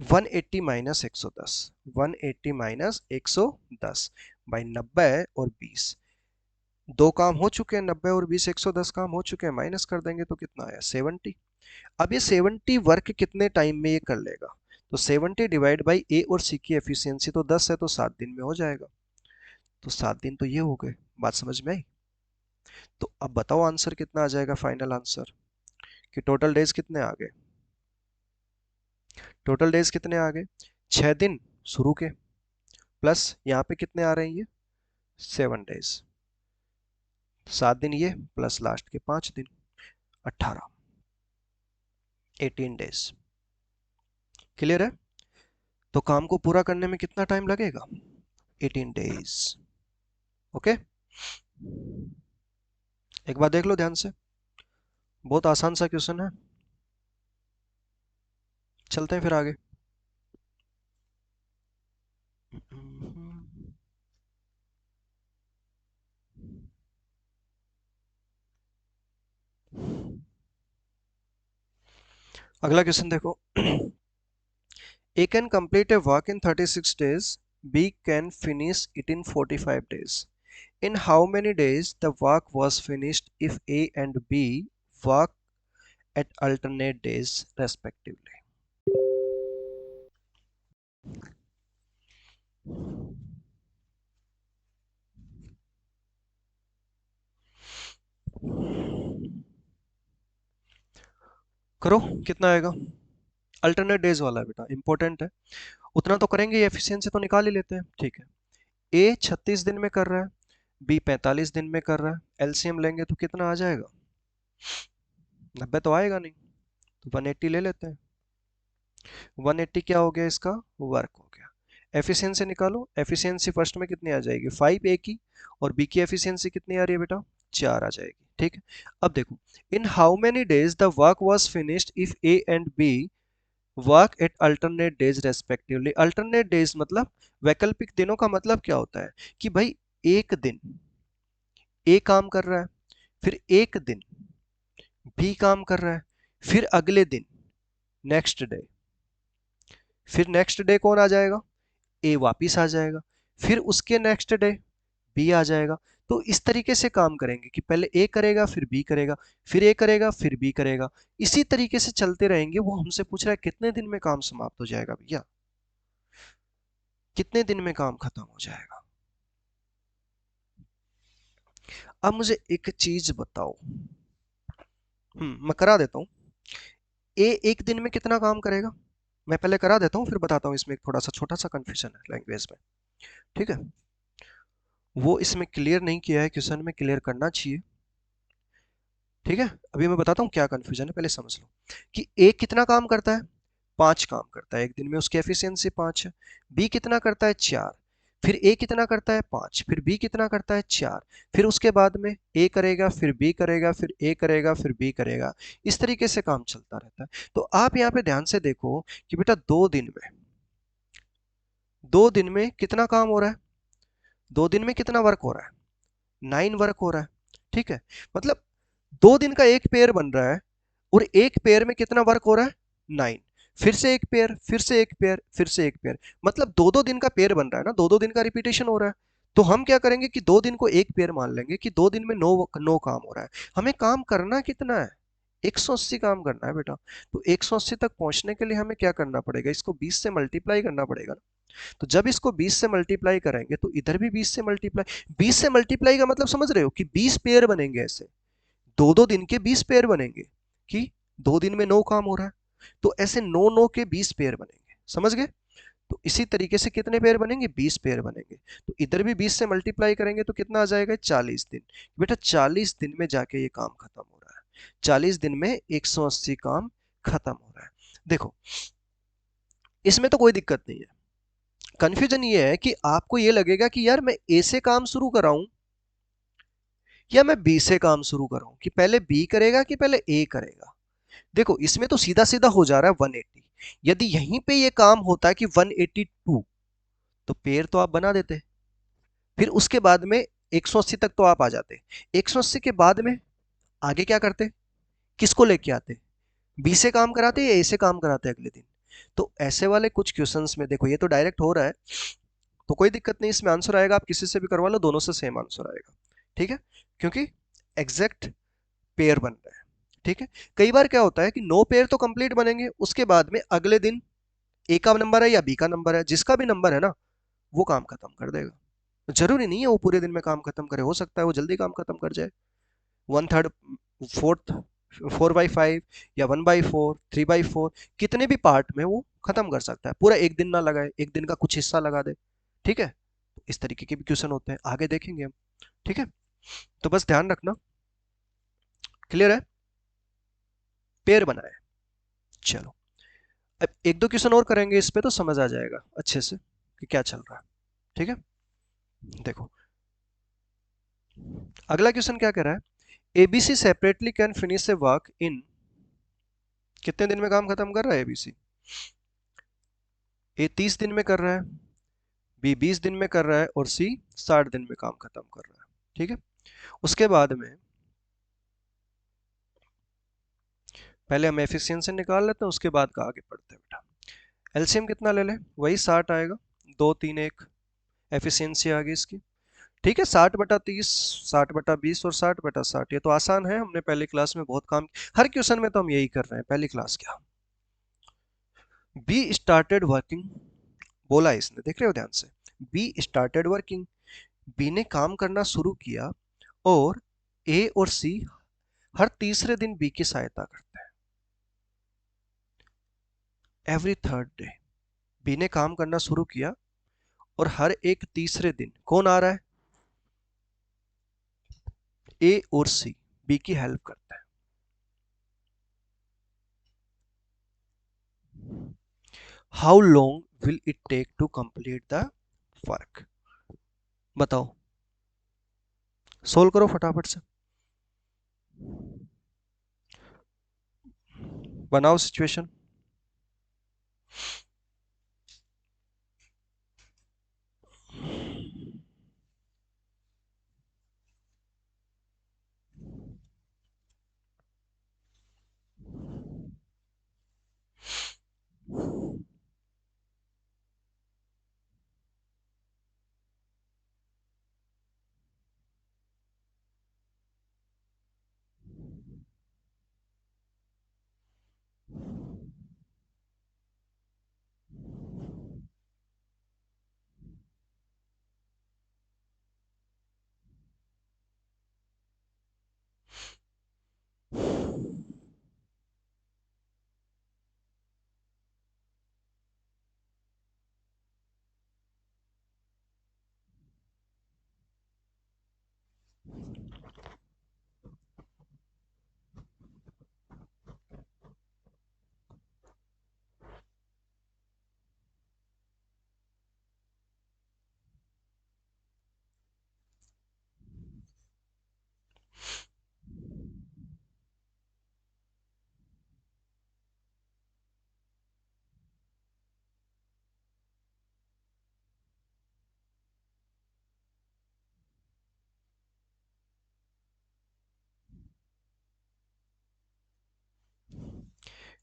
180 माइनस 110, 180 माइनस 110 बाई 90 और 20, दो काम हो चुके हैं, 90 और 20 110 काम हो चुके हैं, माइनस कर देंगे तो कितना आया 70। अब ये 70 वर्क कितने टाइम में ये कर लेगा, तो 70 डिवाइड बाई ए और सी की एफिशिएंसी तो 10 है तो 7 दिन में हो जाएगा, तो 7 दिन तो ये हो गए। बात समझ में आई? तो अब बताओ आंसर कितना आ जाएगा, फाइनल आंसर कि टोटल डेज कितने आ गए, टोटल डेज कितने आ गए 6 दिन शुरू के, प्लस यहाँ पे कितने आ रहे हैं ये 7 डेज, 7 दिन ये प्लस लास्ट के 5 दिन, 18, 18 डेज। क्लियर है? तो काम को पूरा करने में कितना टाइम लगेगा 18 डेज। ओके, एक बार देख लो ध्यान से, बहुत आसान सा क्वेश्चन है। चलते हैं फिर आगे। अगला क्वेश्चन देखो। A can complete a work in 36 days, B can finish it in 45 days. In how many days the work was finished if A and B work at alternate days respectively? करो, कितना आएगा, alternate days वाला है बेटा, important है, उतना तो करेंगे, एफिशिएंसी तो निकाल ही लेते हैं। ठीक है, ए 36 दिन में कर रहा है, बी 45 दिन में कर रहा है, एलसीएम लेंगे तो कितना आ जाएगा, 90 तो आएगा नहीं, तो 180 ले लेते हैं। 180 क्या हो गया, इसका वर्क हो गया। एफिशिएंसी निकालो, एफिशिएंसी फर्स्ट में कितनी आ जाएगी 5 ए की, और बी की एफिशिएंसी कितनी आ रही है बेटा 4 आ जाएगी। ठीक है, अब देखो, in how many days the work was finished if A and B work at alternate days respectively. Alternate days मतलब वैकल्पिक दिनों का मतलब क्या होता है कि भाई एक दिन ए काम कर रहा है, फिर एक दिन बी काम कर रहा है, फिर अगले दिन नेक्स्ट डे, फिर नेक्स्ट डे कौन आ जाएगा, ए वापिस आ जाएगा, फिर उसके नेक्स्ट डे बी आ जाएगा। तो इस तरीके से काम करेंगे कि पहले ए करेगा फिर बी करेगा, फिर ए करेगा फिर बी करेगा, इसी तरीके से चलते रहेंगे। वो हमसे पूछ रहा है कितने दिन में काम समाप्त हो जाएगा भैया, कितने दिन में काम खत्म हो जाएगा। अब मुझे एक चीज बताओ, मैं करा देता हूं, ए एक दिन में कितना काम करेगा, मैं पहले करा देता हूं फिर बताता हूं, इसमें एक थोड़ा सा छोटा सा कंफ्यूजन है लैंग्वेज में। ठीक है, वो इसमें क्लियर नहीं किया है, क्वेश्चन में क्लियर करना चाहिए। ठीक है, अभी मैं बताता हूँ क्या कंफ्यूजन है, पहले समझ लो कि ए कितना काम करता है, 5 काम करता है एक दिन में, उसकी एफिशिएंसी 5 है। बी कितना करता है 4, फिर ए कितना करता है 5, फिर बी कितना करता है 4, फिर उसके बाद में ए करेगा फिर बी करेगा फिर ए करेगा फिर बी करेगा, इस तरीके से काम चलता रहता है। तो आप यहाँ पे ध्यान से देखो कि बेटा 2 दिन में कितना काम हो रहा है, 2 दिन में कितना वर्क हो रहा है, 9 वर्क हो रहा है। ठीक है, मतलब 2 दिन का एक पेयर बन रहा है, और एक पेयर में कितना वर्क हो रहा है 9, फिर से एक पेयर फिर से एक पेयर फिर से एक पेयर, मतलब 2-2 दिन का पेयर बन रहा है ना, 2-2 दिन का रिपीटेशन हो रहा है। तो हम क्या करेंगे कि 2 दिन को एक पेयर मान लेंगे कि 2 दिन में 9 काम हो रहा है। हमें काम करना कितना है, 180 काम करना है बेटा। तो 180 तक पहुंचने के लिए हमें क्या करना पड़ेगा, इसको 20 से मल्टीप्लाई करना पड़ेगा। तो जब इसको 20 से मल्टीप्लाई करेंगे तो इधर भी 20 से मल्टीप्लाई, 20 से मल्टीप्लाई का मतलब समझ रहे हो कि 20 पेयर बनेंगे, ऐसे 2-2 दिन के 20 पेयर बनेंगे, कि 2 दिन में 9 काम हो रहा है, तो ऐसे 9-9 के 20 पेयर बनेंगे, समझ गए। तो इसी तरीके से कितने पेयर बनेंगे, 20 पेयर बनेंगे। तो इधर भी 20 से मल्टीप्लाई करेंगे तो कितना आ जाएगा 40 दिन। बेटा 40 दिन में जाके ये काम खत्म हो रहा है, 40 दिन में 180 काम खत्म हो रहा है। देखो इसमें तो कोई दिक्कत नहीं है, कंफ्यूजन ये है कि आपको ये लगेगा कि यार मैं ए से काम शुरू कर रहा हूं या मैं बी से काम शुरू कर रहा हूं, कि पहले बी करेगा कि पहले ए करेगा। देखो इसमें तो सीधा सीधा हो जा रहा है 180, यदि यहीं पे ये काम होता है कि 182, तो पेयर तो आप बना देते, फिर उसके बाद में 180 तक तो आप आ जाते। 180 के बाद में आगे क्या करते, किसको लेके आते, बी से काम कराते या ए से काम कराते अगले दिन। तो ऐसे वाले कुछ क्वेश्चंस में देखो, ये तो डायरेक्ट हो रहा है तो कोई दिक्कत नहीं, इसमें आंसर आएगा, आप किसी से भी करवा लो, दोनों से सेम आंसर आएगा। ठीक है, क्योंकि एग्जैक्ट पेयर बन रहा है। ठीक है, कई बार क्या होता है कि नो पेयर तो कंप्लीट बनेंगे, उसके बाद में अगले दिन ए का नंबर है या बी का नंबर है, जिसका भी नंबर है ना वो काम खत्म कर देगा। जरूरी नहीं है वो पूरे दिन में काम खत्म करे, हो सकता है वो जल्दी काम खत्म कर जाए। 1/3, फोर्थ, 4/5 या 1/4, 3/4, कितने भी पार्ट में वो खत्म कर सकता है, पूरा एक दिन ना लगाए, एक दिन का कुछ हिस्सा लगा दे। ठीक है, तो इस तरीके के भी क्वेश्चन होते हैं, आगे देखेंगे हम। ठीक है, तो बस ध्यान रखना, क्लियर है, पेयर बनाए। चलो, अब एक दो क्वेश्चन और करेंगे इस पे तो समझ आ जाएगा अच्छे से कि क्या चल रहा है। ठीक है, देखो अगला क्वेश्चन क्या कह रहा है, ABC separately can finish A work इन, कितने दिन में काम खत्म कर रहा है एबीसी, ए 30 दिन में कर रहा है, बी 20 दिन में कर रहा है और सी 60 दिन में काम खत्म कर रहा है। ठीक है, उसके बाद में पहले हम एफिशिएंसी निकाल लेते हैं, उसके बाद का आगे पढ़ते हैं बेटा। एलसीएम कितना ले ले, वही 60 आएगा, 2 3 1, एफिशिएंसी आ गई इसकी। ठीक है, 60/30, 60/20 और 60/60, ये तो आसान है, हमने पहली क्लास में बहुत काम, हर क्वेश्चन में तो हम यही कर रहे हैं, पहली क्लास क्या। बी स्टार्टेड वर्किंग, बोला इसने, देख रहे हो ध्यान से, बी स्टार्टेड वर्किंग, बी ने काम करना शुरू किया और ए और सी हर तीसरे दिन बी की सहायता करते हैं। एवरी थर्ड डे, बी ने काम करना शुरू किया और हर एक तीसरे दिन कौन आ रहा है, ए और सी बी की हेल्प करते हैं। How long will it take to complete the work, बताओ, सोल्व करो फटाफट से, बनाओ सिचुएशन।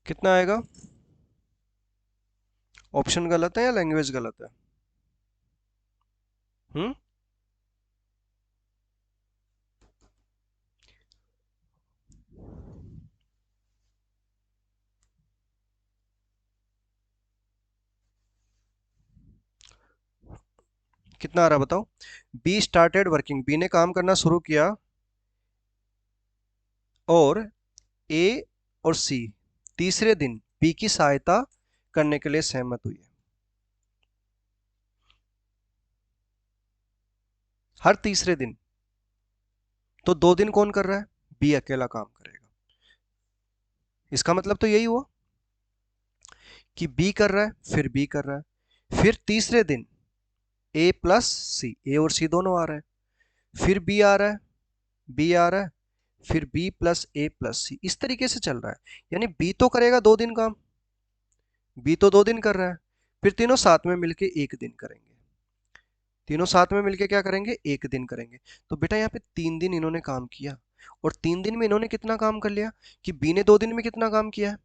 कितना आएगा, ऑप्शन गलत है या लैंग्वेज गलत है। हम्म, कितना आ रहा बताओ, बी स्टार्टेड वर्किंग, बी ने काम करना शुरू किया और ए और सी तीसरे दिन बी की सहायता करने के लिए सहमत हुई है। हर तीसरे दिन, तो 2 दिन कौन कर रहा है, बी अकेला काम करेगा। इसका मतलब तो यही हुआ कि बी कर रहा है फिर बी कर रहा है, फिर तीसरे दिन ए प्लस सी, ए और सी दोनों आ रहे हैं, फिर बी आ रहा है, बी आ रहा है, फिर बी प्लस ए प्लस सी, इस तरीके से चल रहा है। यानी बी तो करेगा 2 दिन काम, बी तो 2 दिन कर रहा है, फिर तीनों साथ में मिलके एक दिन करेंगे। तीनों साथ में मिलके क्या करेंगे, एक दिन करेंगे। तो बेटा यहाँ पे 3 दिन इन्होंने काम किया, और 3 दिन में इन्होंने कितना काम कर लिया, कि बी ने 2 दिन में कितना काम किया है,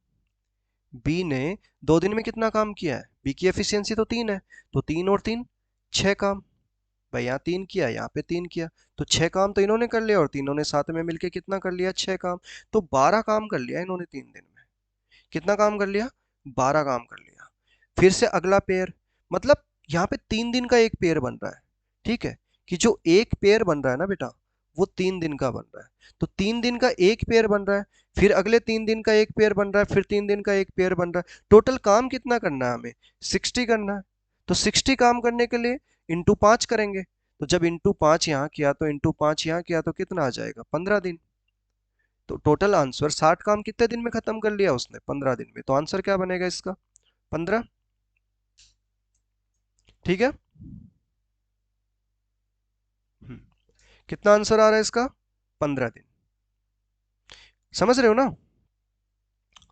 बी ने 2 दिन में कितना काम किया है, बी की एफिशिएंसी तो 3 है, तो 3 और 3 6 काम। भाई यहाँ 3 किया, यहाँ पे 3 किया, तो 6 काम तो इन्होंने कर लिया, और तीनों ने साथ में मिलके कितना कर लिया, 6 काम। तो 12 काम कर लिया इन्होंने 3 दिन में। कितना काम कर लिया, 12 काम कर लिया। फिर से अगला पेयर, मतलब यहाँ पे 3 दिन का एक पेयर बन रहा है, ठीक है, कि जो एक पेयर बन रहा है ना बेटा, वो 3 दिन का बन रहा है। तो 3 दिन का एक पेयर बन रहा है, फिर अगले 3 दिन का एक पेयर बन रहा है, फिर 3 दिन का एक पेयर बन रहा है। टोटल काम कितना करना है हमें, 60 करना है। तो 60 काम करने के लिए इंटू 5 करेंगे। तो जब इंटू 5 यहाँ किया, तो इंटू 5 यहाँ किया, तो कितना आ जाएगा, 15 दिन। तो टोटल आंसर 60 काम कितने दिन में खत्म कर लिया उसने, 15 दिन में। तो आंसर क्या बनेगा इसका, 15। ठीक है। हम्म, कितना आंसर आ रहा है इसका, 15 दिन। समझ रहे हो ना,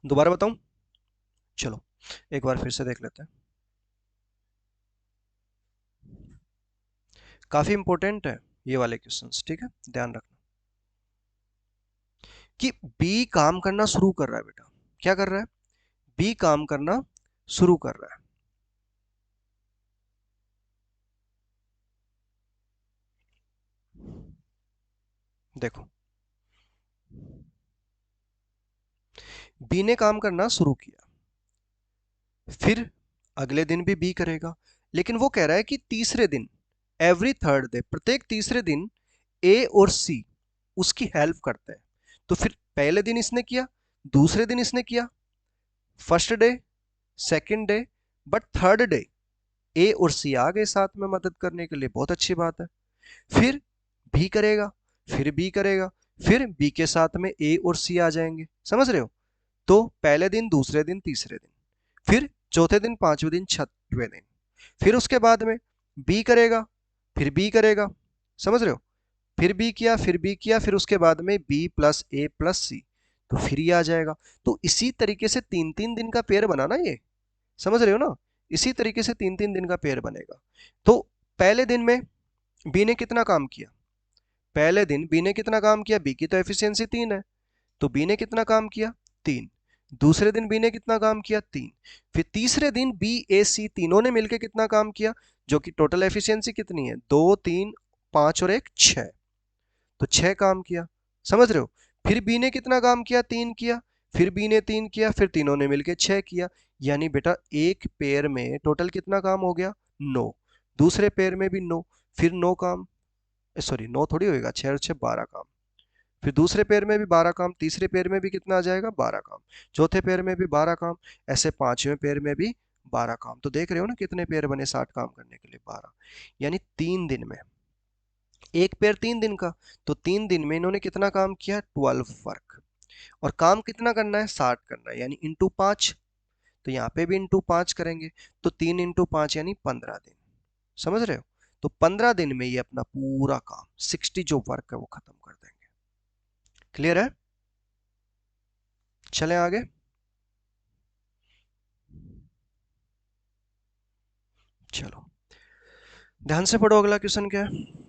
दोबारा बताऊं, चलो एक बार फिर से देख लेते हैं। काफी इंपॉर्टेंट है ये वाले क्वेश्चंस, ठीक है, ध्यान रखना। कि बी काम करना शुरू कर रहा है बेटा, क्या कर रहा है, बी काम करना शुरू कर रहा है। देखो, बी ने काम करना शुरू किया, फिर अगले दिन भी बी करेगा, लेकिन वो कह रहा है कि तीसरे दिन, एवरी थर्ड डे, प्रत्येक तीसरे दिन ए और सी उसकी हेल्प करते हैं। तो फिर पहले दिन इसने किया, दूसरे दिन इसने किया, first day, second day, but third day A और सी आ गए साथ में मदद करने के लिए, बहुत अच्छी बात है। फिर बी करेगा, फिर बी करेगा, फिर बी के साथ में ए और सी आ जाएंगे, समझ रहे हो। तो पहले दिन, दूसरे दिन, तीसरे दिन, फिर चौथे दिन, पांचवें दिन, छठवें दिन, फिर उसके बाद में बी करेगा, फिर बी करेगा, समझ रहे हो, फिर बी किया, फिर बी किया, फिर उसके बाद में बी प्लस ए प्लस सी, तो फिर ये आ जाएगा। तो इसी तरीके से 3 3 दिन का पेयर बनाना ये, समझ रहे हो ना, इसी तरीके से 3 3 दिन का पेयर बनेगा। तो पहले दिन में बी ने कितना काम किया, पहले दिन बी ने कितना काम किया, बी की तो एफिशिएंसी 3 है, तो बी ने कितना काम किया, 3। दूसरे दिन बी ने कितना काम किया, 3। फिर तीसरे दिन बी ए सी तीनों ने मिलकर कितना काम किया, जो कि टोटल एफिशिएंसी कितनी है, 2 3 5 और 1 6, तो 6 काम किया, समझ रहे हो। फिर बी ने कितना काम किया, 3 किया, फिर बी ने 3 किया, फिर तीनों ने मिलकर 6 किया। यानी बेटा एक पेयर में टोटल कितना काम हो गया, 9। दूसरे पेयर में भी 9, फिर 9 काम, सॉरी 9 थोड़ी होएगा, 6 और 6 12 काम। फिर दूसरे पेयर में भी 12 काम, तीसरे पेयर में भी कितना आ जाएगा, 12 काम, चौथे पेयर में भी 12 काम, ऐसे पांचवें पेयर में भी 12 काम। तो देख रहे हो ना कितने पेयर बने 60 काम करने के लिए, 12। यानी 3 दिन में, एक पेयर 3 दिन का, तो 3 दिन में इन्होंने कितना काम किया, 12 वर्क। और काम कितना करना है, 60 करना है, यानी इंटू 5। तो यहाँ पे भी इंटू 5 करेंगे, तो 3 इंटू 5 यानी 15 दिन, समझ रहे हो। तो 15 दिन में ये अपना पूरा काम 60 जो वर्क है वो खत्म कर देंगे। क्लियर है, चलें आगे। चलो ध्यान से पढ़ो, अगला क्वेश्चन क्या है।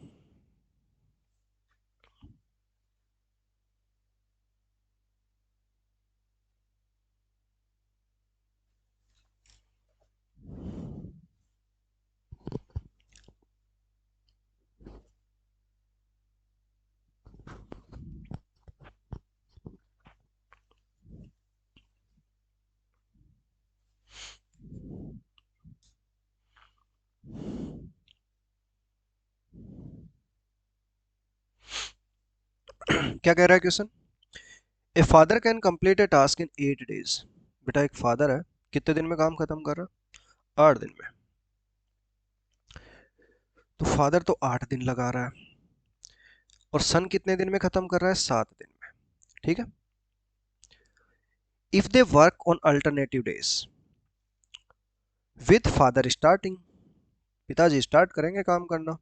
क्या कह रहा है question, a father can complete A task in 8 days. बेटा एक फादर है, कितने दिन में काम खत्म कर रहा है, 8 दिन में। तो फादर तो 8 दिन लगा रहा है, और सन कितने दिन में खत्म कर रहा है, 7 दिन में, ठीक है। If they work on alternative days with father starting, पिताजी स्टार्ट करेंगे काम करना,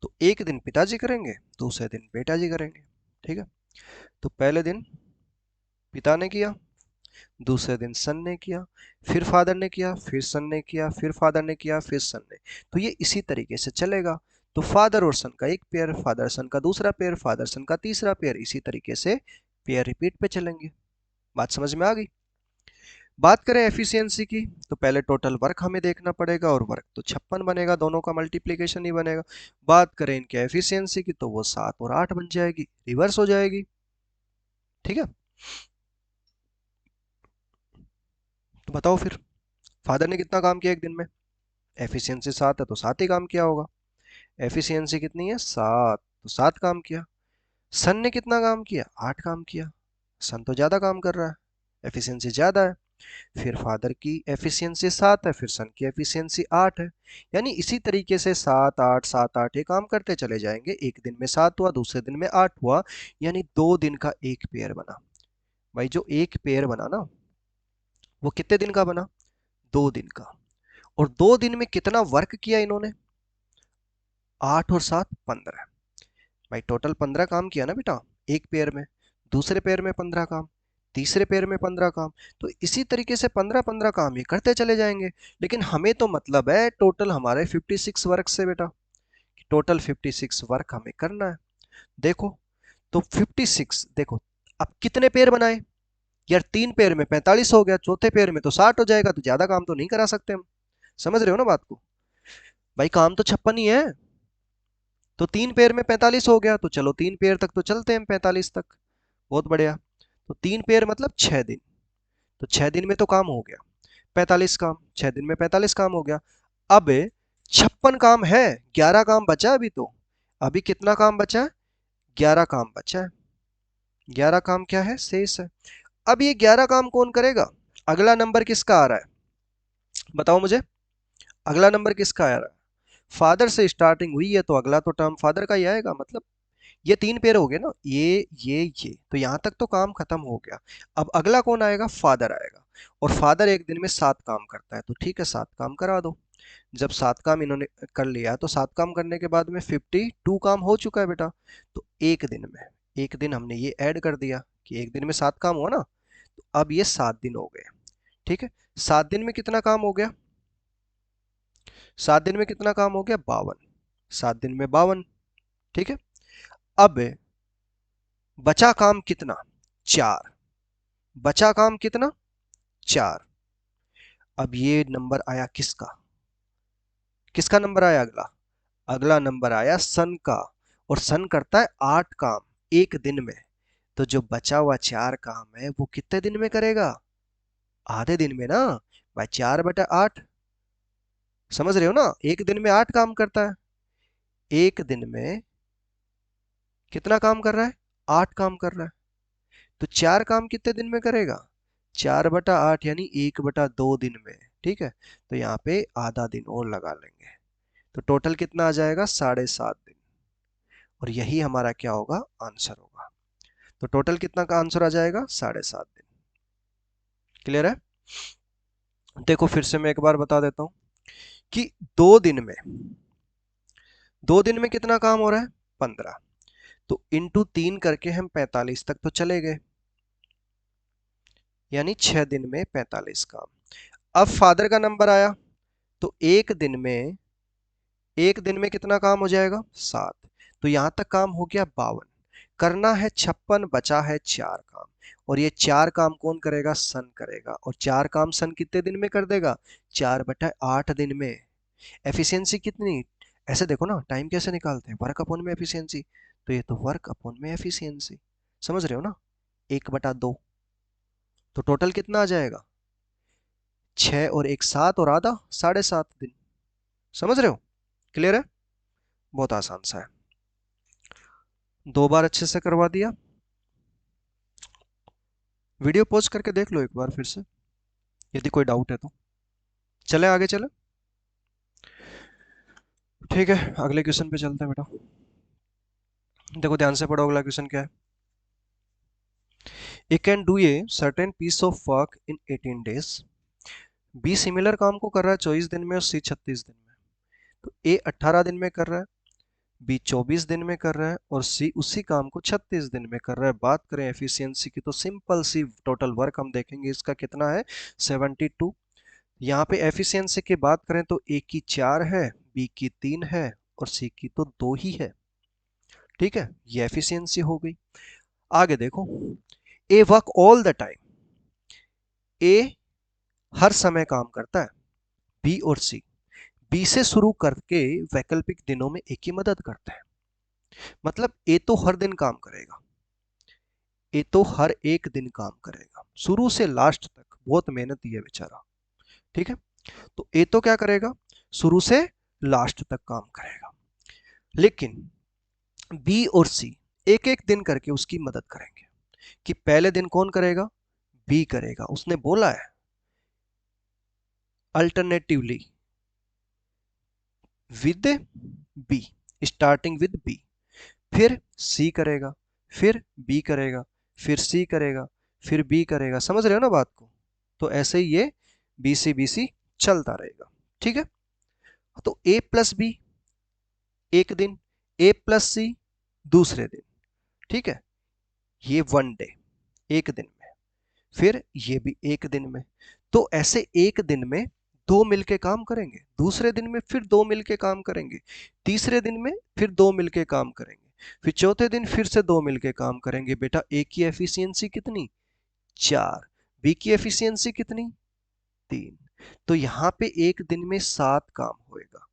तो एक दिन पिताजी करेंगे, दूसरे दिन बेटा जी करेंगे, ठीक है। तो पहले दिन पिता ने किया, दूसरे दिन सन ने किया, फिर फादर ने किया, फिर सन ने किया, फिर फादर ने किया, फिर सन ने। तो ये इसी तरीके से चलेगा। तो फादर और सन का एक पेयर, फादर सन का दूसरा पेयर, फादर सन का तीसरा पेयर, इसी तरीके से पेयर रिपीट पे चलेंगे। बात समझ में आ गई? बात करें एफिशिएंसी की, तो पहले टोटल वर्क हमें देखना पड़ेगा, और वर्क तो 56 बनेगा, दोनों का मल्टीप्लीकेशन ही बनेगा। बात करें इनके एफिशिएंसी की, तो वो 7 और 8 बन जाएगी, रिवर्स हो जाएगी। ठीक है, तो बताओ फिर फादर ने कितना काम किया एक दिन में? एफिशिएंसी 7 है तो 7 ही काम किया होगा। एफिशिएंसी कितनी है? 7, तो 7 काम किया। सन ने कितना काम किया? 8 काम किया। सन तो ज्यादा काम कर रहा है, एफिशिएंसी ज्यादा है। फिर फादर की एफिशिएंसी 7 है, फिर सन की एफिशिएंसी 8 है। यानी इसी तरीके से 7 8 7 8 ये काम करते चले जाएंगे। एक दिन में 7 हुआ, दूसरे दिन में 8 हुआ, यानी 2 दिन का एक पेयर बना। भाई जो एक पेयर बना ना, वो कितने दिन का बना? 2 दिन का। और 2 दिन में कितना वर्क किया इन्होंने? 8 और 7 15। भाई टोटल 15 काम किया ना बेटा एक पेयर में। दूसरे पेयर में 15 काम, तीसरे पेयर में 15 काम। तो इसी तरीके से 15 15 काम ये करते चले जाएंगे। लेकिन हमें तो मतलब है टोटल हमारे 56 वर्क से बेटा, टोटल 56 वर्क हमें करना है। देखो, तो 56 देखो, अब कितने पेयर बनाए यार? 3 पेयर में 45 हो गया, चौथे पेयर में तो 60 हो जाएगा, तो ज्यादा काम तो नहीं करा सकते हम। समझ रहे हो ना बात को? भाई काम तो 56 ही है, तो 3 पेयर में 45 हो गया, तो चलो 3 पेयर तक तो चलते हैं हम, 45 तक। बहुत बढ़िया। तो 3 पेयर मतलब 6 दिन, तो 6 दिन में तो काम हो गया 45 काम, 6 दिन में 45 काम हो गया। अब 56 काम है, 11 काम बचा अभी तो। अभी कितना काम बचा है? 11 काम बचा है। 11 काम क्या है? शेष है। अब ये 11 काम कौन करेगा? अगला नंबर किसका आ रहा है बताओ मुझे? अगला नंबर किसका आ रहा है? फादर से स्टार्टिंग हुई है, तो अगला तो टर्म फादर का ही आएगा। मतलब ये 3 पेयर हो गए ना, ये तो यहां तक तो काम खत्म हो गया। अब अगला कौन आएगा? फादर आएगा। और फादर एक दिन में 7 काम करता है, तो ठीक है 7 काम करा दो। जब 7 काम इन्होंने कर लिया, तो 7 काम करने के बाद में 52 काम हो चुका है बेटा। तो एक दिन में, एक दिन हमने ये ऐड कर दिया कि एक दिन में 7 काम हुआ ना, तो अब ये 7 दिन हो गए। ठीक है, 7 दिन में कितना काम हो गया? 7 दिन में कितना काम हो गया? 52। 7 दिन में 52। ठीक है, अब बचा काम कितना? 4। बचा काम कितना? 4। अब ये नंबर आया किसका? किसका नंबर आया अगला? अगला नंबर आया सन का। और सन करता है 8 काम एक दिन में। तो जो बचा हुआ 4 काम है, वो कितने दिन में करेगा? आधे दिन में ना। भाई 4/8। समझ रहे हो ना? एक दिन में 8 काम करता है। एक दिन में कितना काम कर रहा है? 8 काम कर रहा है। तो 4 काम कितने दिन में करेगा? 4/8 यानी 1/2 दिन में। ठीक है, तो यहाँ पे आधा दिन और लगा लेंगे, तो टोटल कितना आ जाएगा? 7.5 दिन। और यही हमारा क्या होगा? आंसर होगा। तो टोटल कितना का आंसर आ जाएगा? 7.5 दिन। क्लियर है? देखो फिर से मैं एक बार बता देता हूं कि 2 दिन में, 2 दिन में कितना काम हो रहा है? 15। तो इंटू 3 करके हम 45 तक तो चले गए, यानी 6 दिन में 45 काम। अब फादर का नंबर आया, तो एक दिन में कितना काम हो जाएगा? 7। तो यहां तक काम हो गया 52। करना है 56, बचा है 4 काम। और ये 4 काम कौन करेगा? सन करेगा। और 4 काम सन कितने दिन में कर देगा? 4/8 दिन में। एफिशिएंसी कितनी? ऐसे देखो ना, टाइम कैसे निकालते हैं? वर्क अपॉन में एफिशिएंसी। तो ये तो वर्क अपॉन में एफिशिएंसी। समझ रहे हो ना? 1/2। तो टोटल कितना आ जाएगा? 6 और 1 7, और आधा 7.5 दिन। समझ रहे हो? क्लियर है? बहुत आसान सा है। 2 बार अच्छे से करवा दिया। वीडियो पॉज करके देख लो एक बार फिर से, यदि कोई डाउट है तो। चले आगे चले। ठीक है, अगले क्वेश्चन पे चलते हैं बेटा। देखो ध्यान से पढ़ो, अगला क्वेश्चन क्या है? A can do a certain piece of work in 18 days. B similar काम को कर रहा है 24 दिन में, और सी 36 दिन में। तो ए 18 दिन में कर रहा है, बी 24 दिन में कर रहा है और सी उसी काम को 36 दिन में कर रहा है। बात करें एफिशिएंसी की तो सिंपल सी टोटल वर्क हम देखेंगे इसका कितना है 72। यहाँ पे एफिशिएंसी की बात करें तो ए की 4 है, बी की 3 है और सी की तो 2 ही है। ठीक है, ये एफिशिएंसी हो गई। आगे देखो, ए वर्क ऑल द टाइम, ए हर समय काम करता है। बी और सी, बी से शुरू करके वैकल्पिक दिनों में ए की मदद करते हैं। मतलब ए तो हर दिन काम करेगा, ए तो हर एक दिन काम करेगा शुरू से लास्ट तक, बहुत मेहनती है बेचारा। ठीक है, तो ए तो क्या करेगा, शुरू से लास्ट तक काम करेगा। लेकिन बी और सी एक एक दिन करके उसकी मदद करेंगे कि पहले दिन कौन करेगा, बी करेगा। उसने बोला है alternatively with B, starting with B, फिर सी करेगा, फिर बी करेगा, फिर सी करेगा, फिर बी करेगा। समझ रहे हो ना बात को? तो ऐसे ही ये बी सी चलता रहेगा। ठीक है, तो ए प्लस बी एक दिन, ए प्लस सी दूसरे दिन। ठीक है, ये वन डे, एक दिन में, फिर ये भी एक दिन में। तो ऐसे एक दिन में दो मिलके काम करेंगे, दूसरे दिन में फिर दो मिलके काम करेंगे, तीसरे दिन में फिर दो मिलके काम करेंगे, फिर चौथे दिन फिर से दो मिलके काम करेंगे। बेटा ए की एफिशिएंसी कितनी, 4, बी की एफिशिएंसी कितनी, 3। तो यहां पे एक दिन में 7 काम होएगा,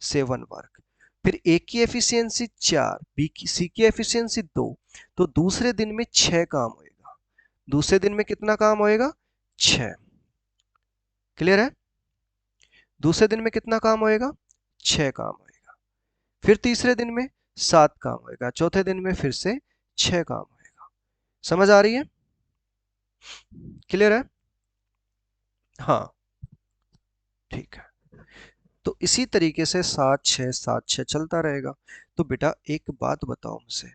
7 वर्क। फिर ए की एफिशिएंसी 4, बी की सी की एफिशिएंसी 2, तो दूसरे दिन में 6 काम होएगा। दूसरे दिन में कितना काम होएगा, 6। क्लियर है? दूसरे दिन में कितना काम होएगा, 6 काम होएगा। फिर तीसरे दिन में 7 काम होएगा, चौथे दिन में फिर से 6 काम होएगा। समझ आ रही है? क्लियर है? हाँ, ठीक है। तो इसी तरीके से 7 6 7 6 चलता रहेगा। तो बेटा एक बात बताओ मुझे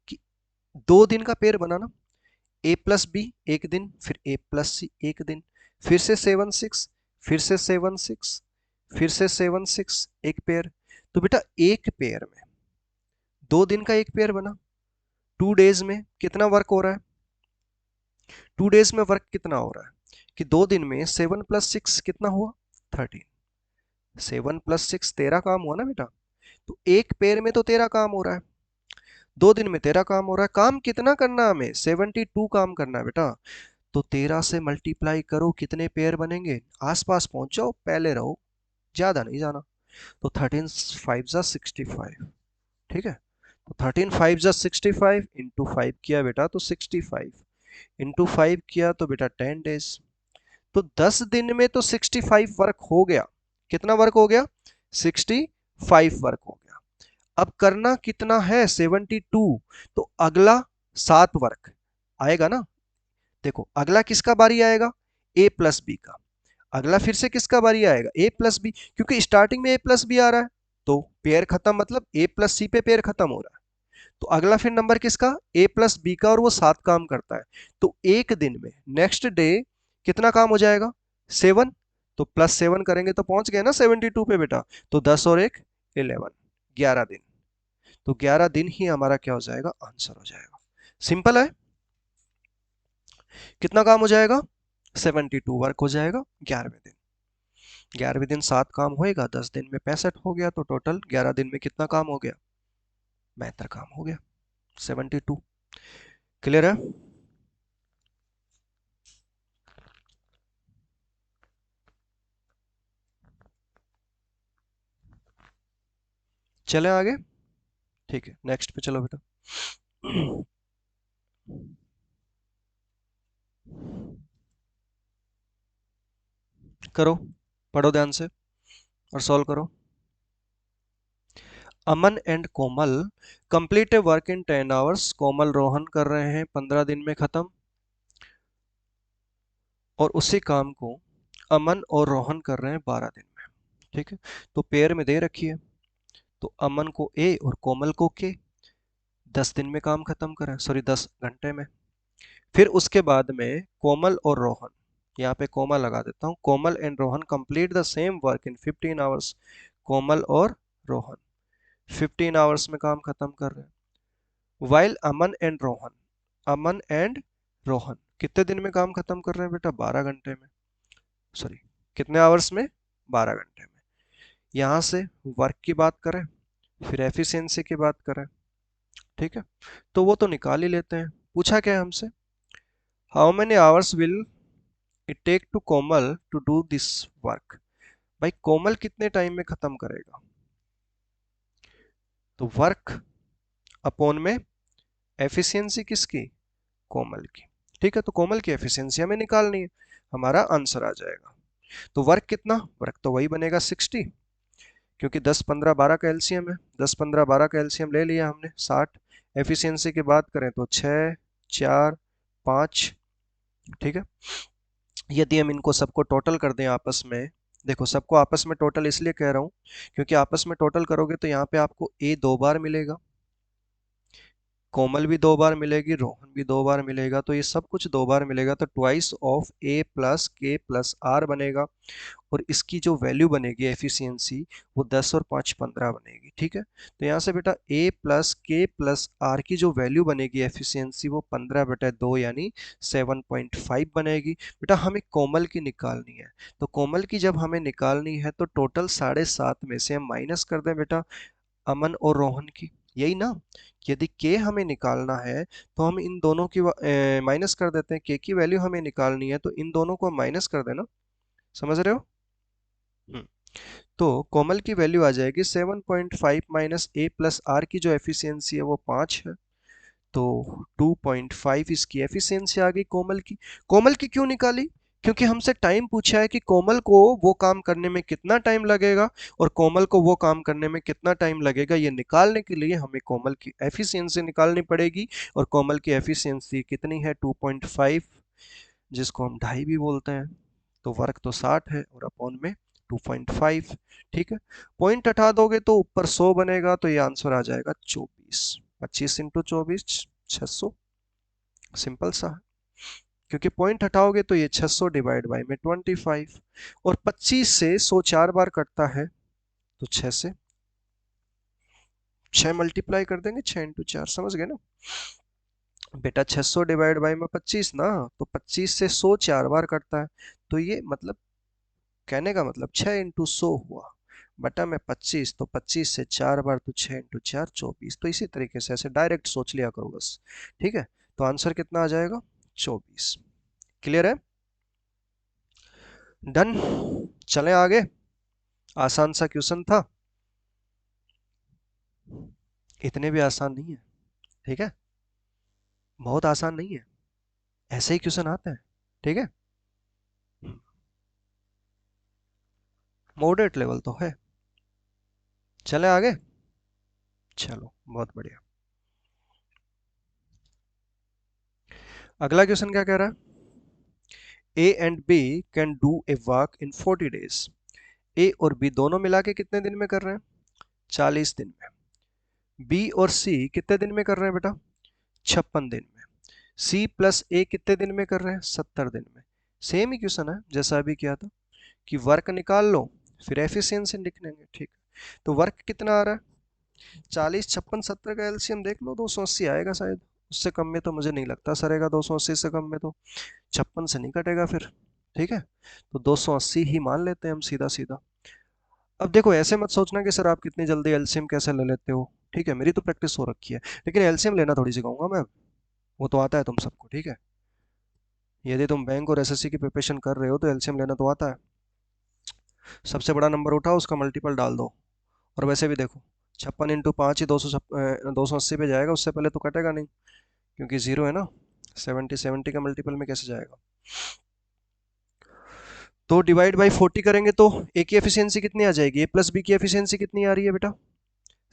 कि 2 दिन का पेयर बनाना, ए प्लस बी एक दिन, फिर ए प्लस सी एक दिन, फिर से 7 6, फिर से 7 6, फिर से 7 6, एक पेयर। तो बेटा एक पेयर में 2 दिन का एक पेयर बना, 2 डेज में कितना वर्क हो रहा है, 2 डेज में वर्क कितना हो रहा है कि 2 दिन में 7 + 6 कितना हुआ, 13। 7 + 6 13 काम हुआ ना बेटा। तो एक पेयर में तो 13 काम हो रहा है, 2 दिन में 13 काम हो रहा है। काम कितना करना है हमें, 72 काम करना है बेटा। तो 13 से मल्टीप्लाई करो, कितने पेयर बनेंगे, आसपास पहुंच जाओ, पहले रहो, ज्यादा नहीं जाना। तो 13 5 जा 65। ठीक है, तो 13 5 जा 65 इंटू 5 किया बेटा तो 65, इंटू 5 किया तो बेटा 10 डेज। तो 10 दिन में तो 65 वर्क हो गया। कितना वर्क हो गया, 65 वर्क हो गया। अब करना कितना है, 72। तो अगला 7 वर्क आएगा ना। देखो अगला किसका बारी आएगा, ए प्लस बी का। अगला फिर से किसका बारी आएगा, ए प्लस बी, क्योंकि स्टार्टिंग में ए प्लस बी आ रहा है तो पेयर खत्म, मतलब ए प्लस सी पे पेयर खत्म हो रहा है। तो अगला फिर नंबर किसका, ए प्लस बी का, और वो 7 काम करता है। तो एक दिन में नेक्स्ट डे कितना काम हो जाएगा, 7। तो +7 करेंगे तो पहुंच गए ना 72 पे बेटा। तो 10 और 1 11, 11 दिन। तो 11 दिन ही हमारा क्या हो जाएगा, आंसर हो जाएगा। सिंपल है। कितना काम हो जाएगा, 72 वर्क हो जाएगा 11वें दिन। 11वें दिन 7 काम होएगा, 10 दिन में 65 हो गया, तो टोटल 11 दिन में कितना काम हो गया, 72 काम हो गया, 72। क्लियर है? चले आगे। ठीक है, नेक्स्ट पे चलो बेटा। करो, पढ़ो ध्यान से और सॉल्व करो। Aman and Komal complete a work in 10 hours. Komal Rohan कर रहे हैं 15 दिन में खत्म, और उसी काम को अमन और रोहन कर रहे हैं 12 दिन में। ठीक है, तो पेयर में दे रखी है, तो अमन को ए और कोमल को के, 10 दिन में काम खत्म करें, सॉरी 10 घंटे में। फिर उसके बाद में कोमल और रोहन, यहाँ पे कोमल लगा देता हूँ, Komal and Rohan complete the same work in 15 hours. Komal और रोहन 15 आवर्स में काम खत्म कर रहे हैं। वाइल अमन एंड रोहन कितने दिन में काम खत्म कर रहे हैं बेटा? 12 घंटे में। सॉरी, कितने आवर्स में? 12 घंटे में। यहां से वर्क की बात करें, फिर एफिशिएंसी की बात करें, ठीक है, तो वो तो निकाल ही लेते हैं। पूछा क्या है हमसे? How many hours will it take to Komal to do this work. भाई कोमल कितने टाइम में खत्म करेगा? तो वर्क अपॉन में एफिशिएंसी किसकी? कोमल की। ठीक है, तो कोमल की एफिशिएंसी हमें निकालनी है, हमारा आंसर आ जाएगा। तो वर्क कितना? वर्क तो वही बनेगा 60, क्योंकि 10 15 12 का एलसीएम है। 10 15 12 का एलसीएम ले लिया हमने 60। एफिशिएंसी की बात करें तो 6 4 5। ठीक है, यदि हम इनको सबको टोटल कर दें आपस में, देखो सबको आपस में टोटल इसलिए कह रहा हूं क्योंकि आपस में टोटल करोगे तो यहाँ पे आपको ए 2 बार मिलेगा, कोमल भी 2 बार मिलेगी, रोहन भी 2 बार मिलेगा, तो ये सब कुछ 2 बार मिलेगा, तो ट्वाइस ऑफ ए प्लस के प्लस आर बनेगा। और इसकी जो वैल्यू बनेगी एफिशिएंसी, वो 10 और 5 15 बनेगी। ठीक है, तो यहाँ से बेटा ए प्लस के प्लस आर की जो वैल्यू बनेगी एफिशिएंसी, वो 15/2 यानी 7.5 बनेगी। बेटा हमें कोमल की निकालनी है, तो कोमल की जब हमें निकालनी है तो टोटल 7.5 में से हम माइनस कर दें बेटा अमन और रोहन की, यही ना। यदि के हमें निकालना है तो हम इन दोनों की माइनस कर देते हैं, के की वैल्यू हमें निकालनी है तो इन दोनों को माइनस कर देना। समझ रहे हो? हम्म, तो कोमल की वैल्यू आ जाएगी 7.5 माइनस ए प्लस आर की जो एफिशिएंसी है वो 5 है, तो 2.5 इसकी एफिशिएंसी आ गई कोमल की। कोमल की क्यों निकाली? क्योंकि हमसे टाइम पूछा है कि कोमल को वो काम करने में कितना टाइम लगेगा और कोमल को वो काम करने में कितना टाइम लगेगा, ये निकालने के लिए हमें कोमल की एफिशिएंसी निकालनी पड़ेगी। और कोमल की एफिशिएंसी कितनी है? 2.5, जिसको हम ढाई भी बोलते हैं। तो वर्क तो 60 है और अपॉन में 2.5। ठीक है, पॉइंट हटा दोगे तो ऊपर 100 बनेगा, तो ये आंसर आ जाएगा 24। 25 इंटू 24 600। सिंपल सा है, क्योंकि पॉइंट हटाओगे तो ये 600 डिवाइड बाई में 25, और 25 से 100 4 बार कटता है, तो 6 से 6 मल्टीप्लाई कर देंगे, 6 इंटू 4, समझ गए ना बेटा? 600 डिवाइड बाई में 25 ना, तो 25 से 100 4 बार कटता है, तो ये मतलब कहने का मतलब 6 इंटू 100 हुआ बटा में 25, तो 25 से 4 बार, तो 6 इंटू 4 24। तो इसी तरीके से ऐसे डायरेक्ट सोच लिया करो बस। ठीक है, तो आंसर कितना आ जाएगा? 24। क्लियर है? डन। चलें आगे। आसान सा क्वेश्चन था, इतने भी आसान नहीं है। ठीक है, बहुत आसान नहीं है, ऐसे ही क्वेश्चन आते हैं। ठीक है, मॉडरेट लेवल तो है। चले आगे। चलो बहुत बढ़िया। अगला क्वेश्चन क्या कह रहा है? A and B can do a work in 40 days. A और बी दोनों मिला के कितने दिन में कर रहे हैं? 40 दिन में। बी और सी कितने दिन में कर रहे हैं बेटा? 56 दिन में। सी प्लस ए कितने दिन में कर रहे हैं? 70 दिन में। सेम ही क्वेश्चन है जैसा अभी किया था, कि वर्क निकाल लो फिर एफिशिएंसी लिख लेंगे। ठीक है, तो वर्क कितना आ रहा है? 40 56 70 का एलसीएम देख लो, 280 आएगा शायद, उससे कम में तो मुझे नहीं लगता सरेगा, 280 से कम में तो 56 से नहीं कटेगा फिर। ठीक है, तो 280 ही मान लेते हैं हम सीधा सीधा। अब देखो ऐसे मत सोचना कि सर आप कितनी जल्दी एलसीएम कैसे ले लेते हो। ठीक है, मेरी तो प्रैक्टिस हो रखी है, लेकिन एलसीएम लेना थोड़ी सिखाऊंगा मैं, वो तो आता है तुम सबको। ठीक है, यदि तुम बैंक और एसएससी की प्रिपरेशन कर रहे हो तो एलसीएम लेना तो आता है। सबसे बड़ा नंबर उठाओ, उसका मल्टीपल डाल दो, और वैसे भी देखो 56 इंटू 5 ही 280 पे जाएगा, उससे पहले तो कटेगा नहीं, क्योंकि जीरो है ना। 70 70 का मल्टीपल में कैसे जाएगा? तो डिवाइड बाई 40 करेंगे तो ए की एफिशिएंसी कितनी आ जाएगी? ए प्लस बी की एफिशिएंसी कितनी आ रही है बेटा?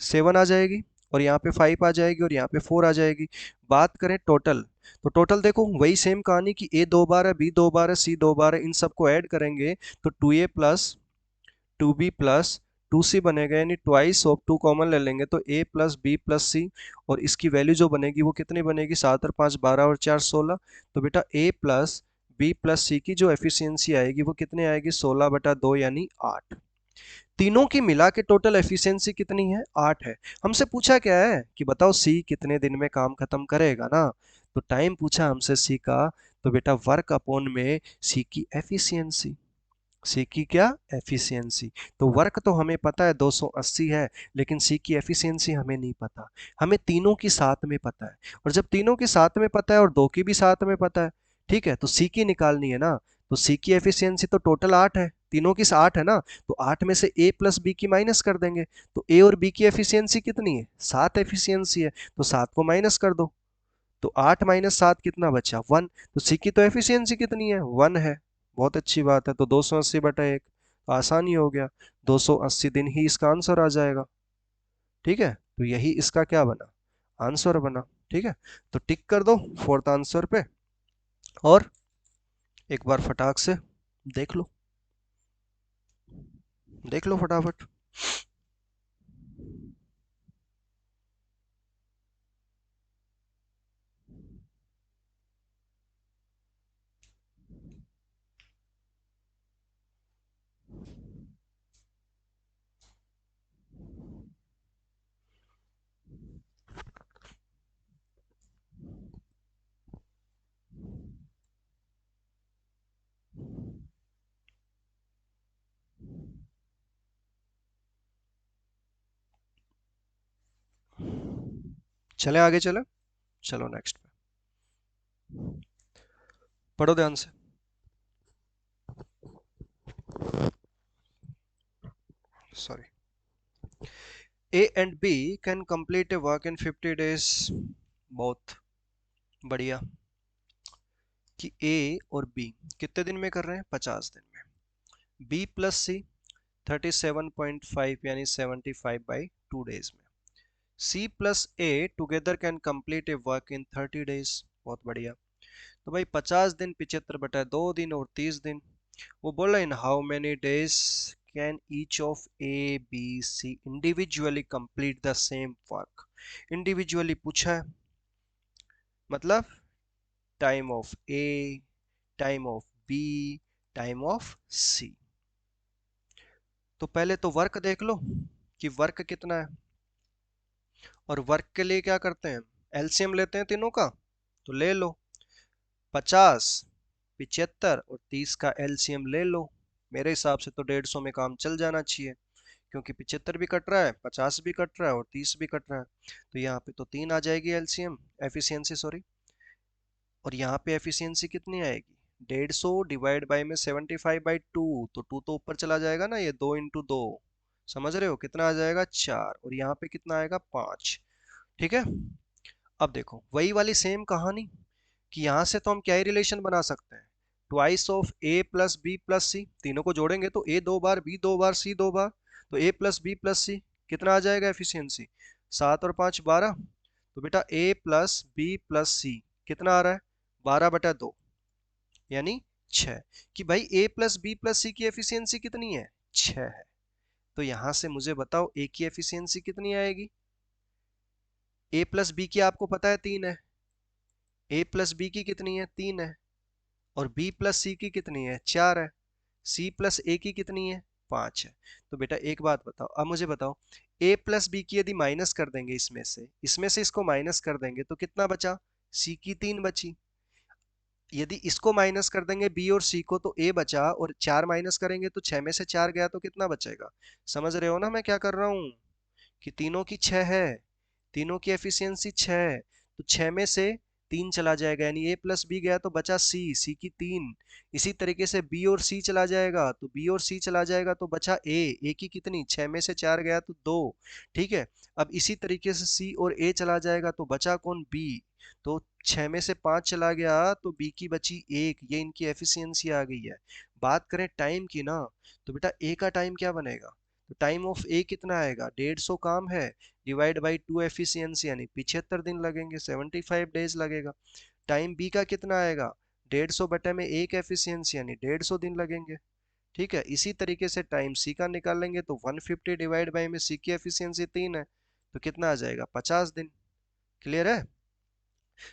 7 आ जाएगी, और यहाँ पे 5 आ जाएगी, और यहाँ पे 4 आ जाएगी। बात करें टोटल, तो टोटल देखो वही सेम कहानी की ए 2 बार है, बी 2 बार है, सी 2 बार है, इन सबको ऐड करेंगे तो 2a plus 2b plus 2c बनेगा, यानी ट्वाइस ऑफ 2 कॉमन ले लेंगे तो a प्लस बी प्लस सी, और इसकी वैल्यू जो बनेगी वो कितनी बनेगी? 7 और 5 12 और 4 16। तो बेटा a प्लस बी प्लस सी की जो एफिशिएंसी आएगी वो कितनी आएगी? 16/2 यानी 8। तीनों की मिला के टोटल एफिशिएंसी कितनी है? 8 है। हमसे पूछा क्या है कि बताओ सी कितने दिन में काम खत्म करेगा ना, तो टाइम पूछा हमसे सी का, तो बेटा वर्क अपॉन में सी की एफिशिएंसी, सी की क्या? एफिशिएंसी। तो वर्क तो हमें पता है 280 है, लेकिन सी की एफिशिएंसी हमें नहीं पता। हमें तीनों की साथ में पता है, और जब तीनों की साथ में पता है और दो की भी साथ में पता है, ठीक है, तो सी की निकालनी है ना। तो सी की एफिशिएंसी तो टोटल 8 है, तीनों की 8 है ना, तो 8 में से ए प्लस बी की माइनस कर देंगे। तो ए और बी की एफिशिएंसी कितनी है? 7 एफिशिएंसी है, तो 7 को माइनस कर दो। तो 8 माइनस 7 कितना बचा? 1। तो सी की तो एफिशिएंसी कितनी है? 1 है। बहुत अच्छी बात है, तो 280/1, आसानी हो गया, 280 दिन ही इसका आंसर आ जाएगा। ठीक है, तो यही इसका क्या बना? आंसर बना। ठीक है, तो टिक कर दो फोर्थ आंसर पे, और एक बार फटाक से देख लो, देख लो फटाफट। चले आगे चले, चलो नेक्स्ट पे पढ़ो ध्यान से। Sorry. A and B can complete a work in 50 days. बहुत बढ़िया। कि ए और बी कितने दिन में कर रहे हैं? 50 दिन में। बी प्लस सी 37.5 यानी 75/2 डेज में। C plus A together can complete a work in 30 days. बहुत बढ़िया। तो भाई 50 दिन 75/2 दिन और 30 दिन। वो बोल रहा है in how many days can each of A B C individually complete the same work. Individually पूछा है, मतलब time of A, time of B, time of C. तो पहले तो वर्क देख लो कि वर्क कितना है, और वर्क के लिए क्या करते हैं? एलसीएम लेते हैं तीनों का। तो ले लो, 50, 75 और 30 का एलसीएम ले लो। मेरे हिसाब से तो 150 में काम चल जाना चाहिए, क्योंकि 75 भी कट रहा है, 50 भी कट रहा है और 30 भी कट रहा है। तो यहाँ पे तो 3 आ जाएगी एलसीएम, एफिशिएंसी सॉरी। और यहाँ पे एफिशिएंसी कितनी आएगी? 150 डिवाइड बाई में 75/2, तो 2 तो ऊपर चला जाएगा ना, ये 2 × 2, समझ रहे हो कितना आ जाएगा? 4। और यहाँ पे कितना आएगा? 5। ठीक है, अब देखो वही वाली सेम कहानी, कि यहाँ से तो हम क्या ही रिलेशन बना सकते हैं? Twice of A plus B plus C, तीनों को जोड़ेंगे तो ए 2 बार, बी 2 बार, सी 2 बार, तो ए प्लस बी प्लस सी कितना आ जाएगा एफिशिएंसी? 7 और 5 12। तो बेटा ए प्लस बी प्लस सी कितना आ रहा है? 12/2 यानी 6। कि भाई ए प्लस बी प्लस सी की एफिशिएंसी कितनी है? 6 है। तो यहां से मुझे बताओ ए की एफिशिएंसी कितनी आएगी? ए प्लस बी की आपको पता है 3 है, ए प्लस बी की कितनी है? 3 है। और बी प्लस सी की कितनी है? 4 है। सी प्लस ए की कितनी है? 5 है। तो बेटा एक बात बताओ, अब मुझे बताओ, ए प्लस बी की यदि माइनस कर देंगे इसमें से इसको माइनस कर देंगे तो कितना बचा? सी की 3 बची। यदि इसको माइनस कर देंगे बी और सी को तो ए बचा, और 4 माइनस करेंगे तो 6 में से 4 गया तो कितना बचेगा? समझ रहे हो ना मैं क्या कर रहा हूँ? कि तीनों की 6 है, तीनों की एफिशिएंसी 6 है, तो 6 में से 3 चला जाएगा, यानी ए प्लस बी गया तो बचा सी, सी की 3। इसी तरीके से बी और सी चला जाएगा तो बी और सी चला जाएगा तो बचा ए, ए की कितनी? 6 में से 4 गया तो 2। ठीक है, अब इसी तरीके से सी और ए चला जाएगा तो बचा कौन? बी। तो 6 में से 5 चला गया तो बी की बची 1, ये इनकी एफिशिएंसी आ गई है। बात करें टाइम की ना, तो बेटा ए का टाइम क्या बनेगा? तो टाइम ऑफ ए कितना आएगा? 150 काम है, डिवाइड बाई 2 एफिशिएंसी, यानी 75 दिन लगेंगे, 75 डेज लगेगा। टाइम बी का कितना आएगा? 150 बटे में 1 एफिशिएंसी, यानी 150 दिन लगेंगे। ठीक है, इसी तरीके से टाइम सी का निकालेंगे तो 150 डिवाइड बाई में सी की एफिशिएंसी 3 है, तो कितना आ जाएगा? 50 दिन। क्लियर है?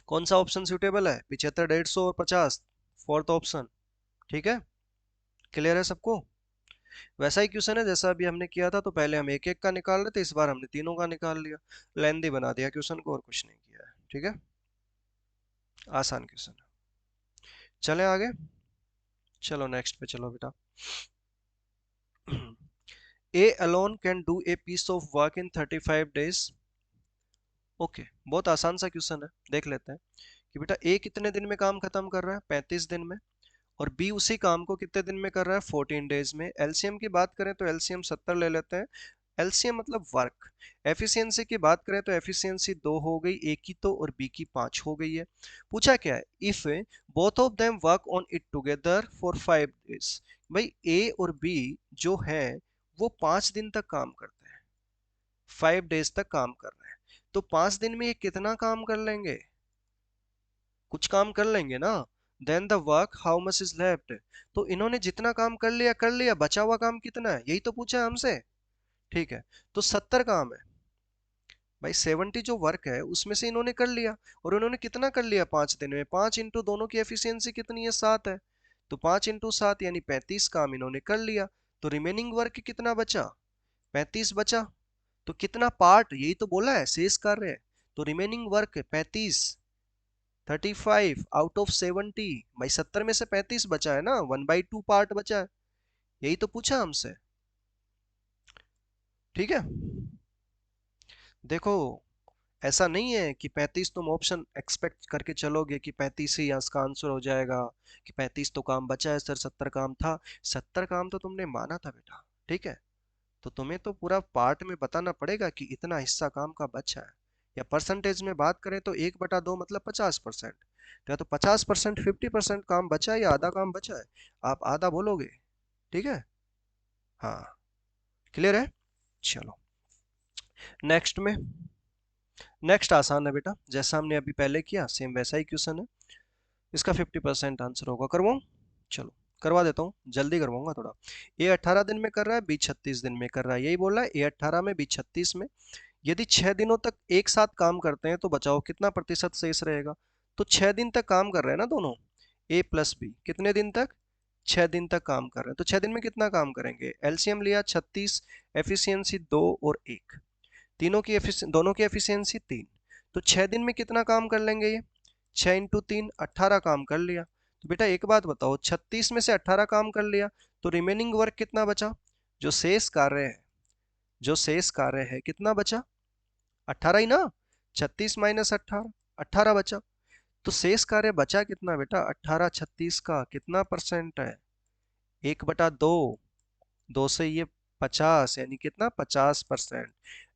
कौन सा ऑप्शन सुटेबल है? 75, 150 और 50, फोर्थ ऑप्शन। ठीक है, क्लियर है सबको? वैसा ही क्वेश्चन है जैसा अभी हमने किया था, तो पहले हम एक एक का निकाल रहे थे, इस बार हमने तीनों का निकाल लिया, लेंदी बना दिया क्वेश्चन को और कुछ नहीं किया है। ठीक है, आसान क्वेश्चन है। चले आगे, चलो नेक्स्ट पे चलो बेटा। A alone can do a piece of work in 35 days। Okay, बहुत आसान सा क्वेश्चन है, देख लेते हैं कि बेटा ए कितने दिन में काम खत्म कर रहा है, 35 दिन में, और बी उसी काम को कितने दिन में कर रहा है, 14 डेज में। एलसीएम की बात करें तो एलसीएम 70 ले लेते हैं। एलसीएम मतलब वर्क। एफिशिएंसी की बात करें तो एफिशिएंसी 2 हो गई, ए की तो और बी की 5 हो गई है। पूछा क्या है, if both of them work on it together for 5 days. भाई ए और बी जो है वो 5 दिन तक काम करते हैं, 5 डेज तक काम कर रहे हैं, तो 5 दिन में ये कितना काम कर लेंगे, कुछ काम कर लेंगे ना। Then the work how much is left, तो इन्होंने जितना काम कर लिया, बचा हुआ काम कितना है, यही तो पूछा है हमसे। ठीक है, तो 70 काम है भाई, 70 जो वर्क है उसमें से इन्होंने कर लिया, और इन्होंने कितना कर लिया 5 दिन में, 5 इंटू दोनों की एफिशिएंसी कितनी है, 7 है, तो 5 इंटू 7 यानी 35 काम इन्होंने कर लिया। तो रिमेनिंग वर्क कितना बचा, 35 बचा। तो कितना पार्ट, यही तो बोला है, शेष कार्य है, तो रिमेनिंग वर्क 35, 35 आउट ऑफ 70। भाई 70 में से 35 बचा है ना, 1/2 पार्ट बचा है, यही तो पूछा हमसे। ठीक है, देखो ऐसा नहीं है कि 35 तुम ऑप्शन एक्सपेक्ट करके चलोगे कि 35 ही इसका आंसर हो जाएगा, कि 35 तो काम बचा है सर, 70 काम था। 70 काम तो तुमने माना था बेटा, ठीक है, तो तुम्हें तो पूरा पार्ट में बताना पड़ेगा कि इतना हिस्सा काम का बचा है। या परसेंटेज में बात करें तो 1/2 मतलब 50%, तो या तो 50%, 50% काम बचा है या आधा काम बचा है, आप आधा बोलोगे। ठीक है, हाँ, क्लियर है। चलो नेक्स्ट में, नेक्स्ट आसान है बेटा, जैसा हमने अभी पहले किया सेम वैसा ही क्वेश्चन है, इसका 50% आंसर होगा, करवाऊँ, चलो करवा देता हूँ, जल्दी करवाऊंगा थोड़ा। ए 18 दिन में कर रहा है, बी 36 दिन में कर रहा है, यही बोल रहा है, ए 18 में बी 36 में। यदि 6 दिनों तक एक साथ काम करते हैं तो बचाओ कितना प्रतिशत शेष रहेगा। तो 6 दिन तक काम कर रहे हैं ना दोनों, ए प्लस बी, कितने दिन तक, 6 दिन तक काम कर रहे हैं, तो 6 दिन में कितना काम करेंगे, एलसीएम लिया 36, एफिशिएंसी 2 और 1, तीनों की दोनों की एफिशिएंसी 3, तो 6 दिन में कितना काम कर लेंगे ये, 6 इंटू 3 18 काम कर लिया। तो बेटा एक बात बताओ, 36 में से 18 काम कर लिया, तो रिमेनिंग वर्क कितना बचा, जो शेष कार्य है, जो शेष कार्य है कितना बचा, 18 ही ना, 36 माइनस 18, 18 बचा। तो शेष कार्य बचा कितना बेटा, 18 36 का कितना परसेंट है, 1/2, 2 से ये 50, यानी कितना 50%।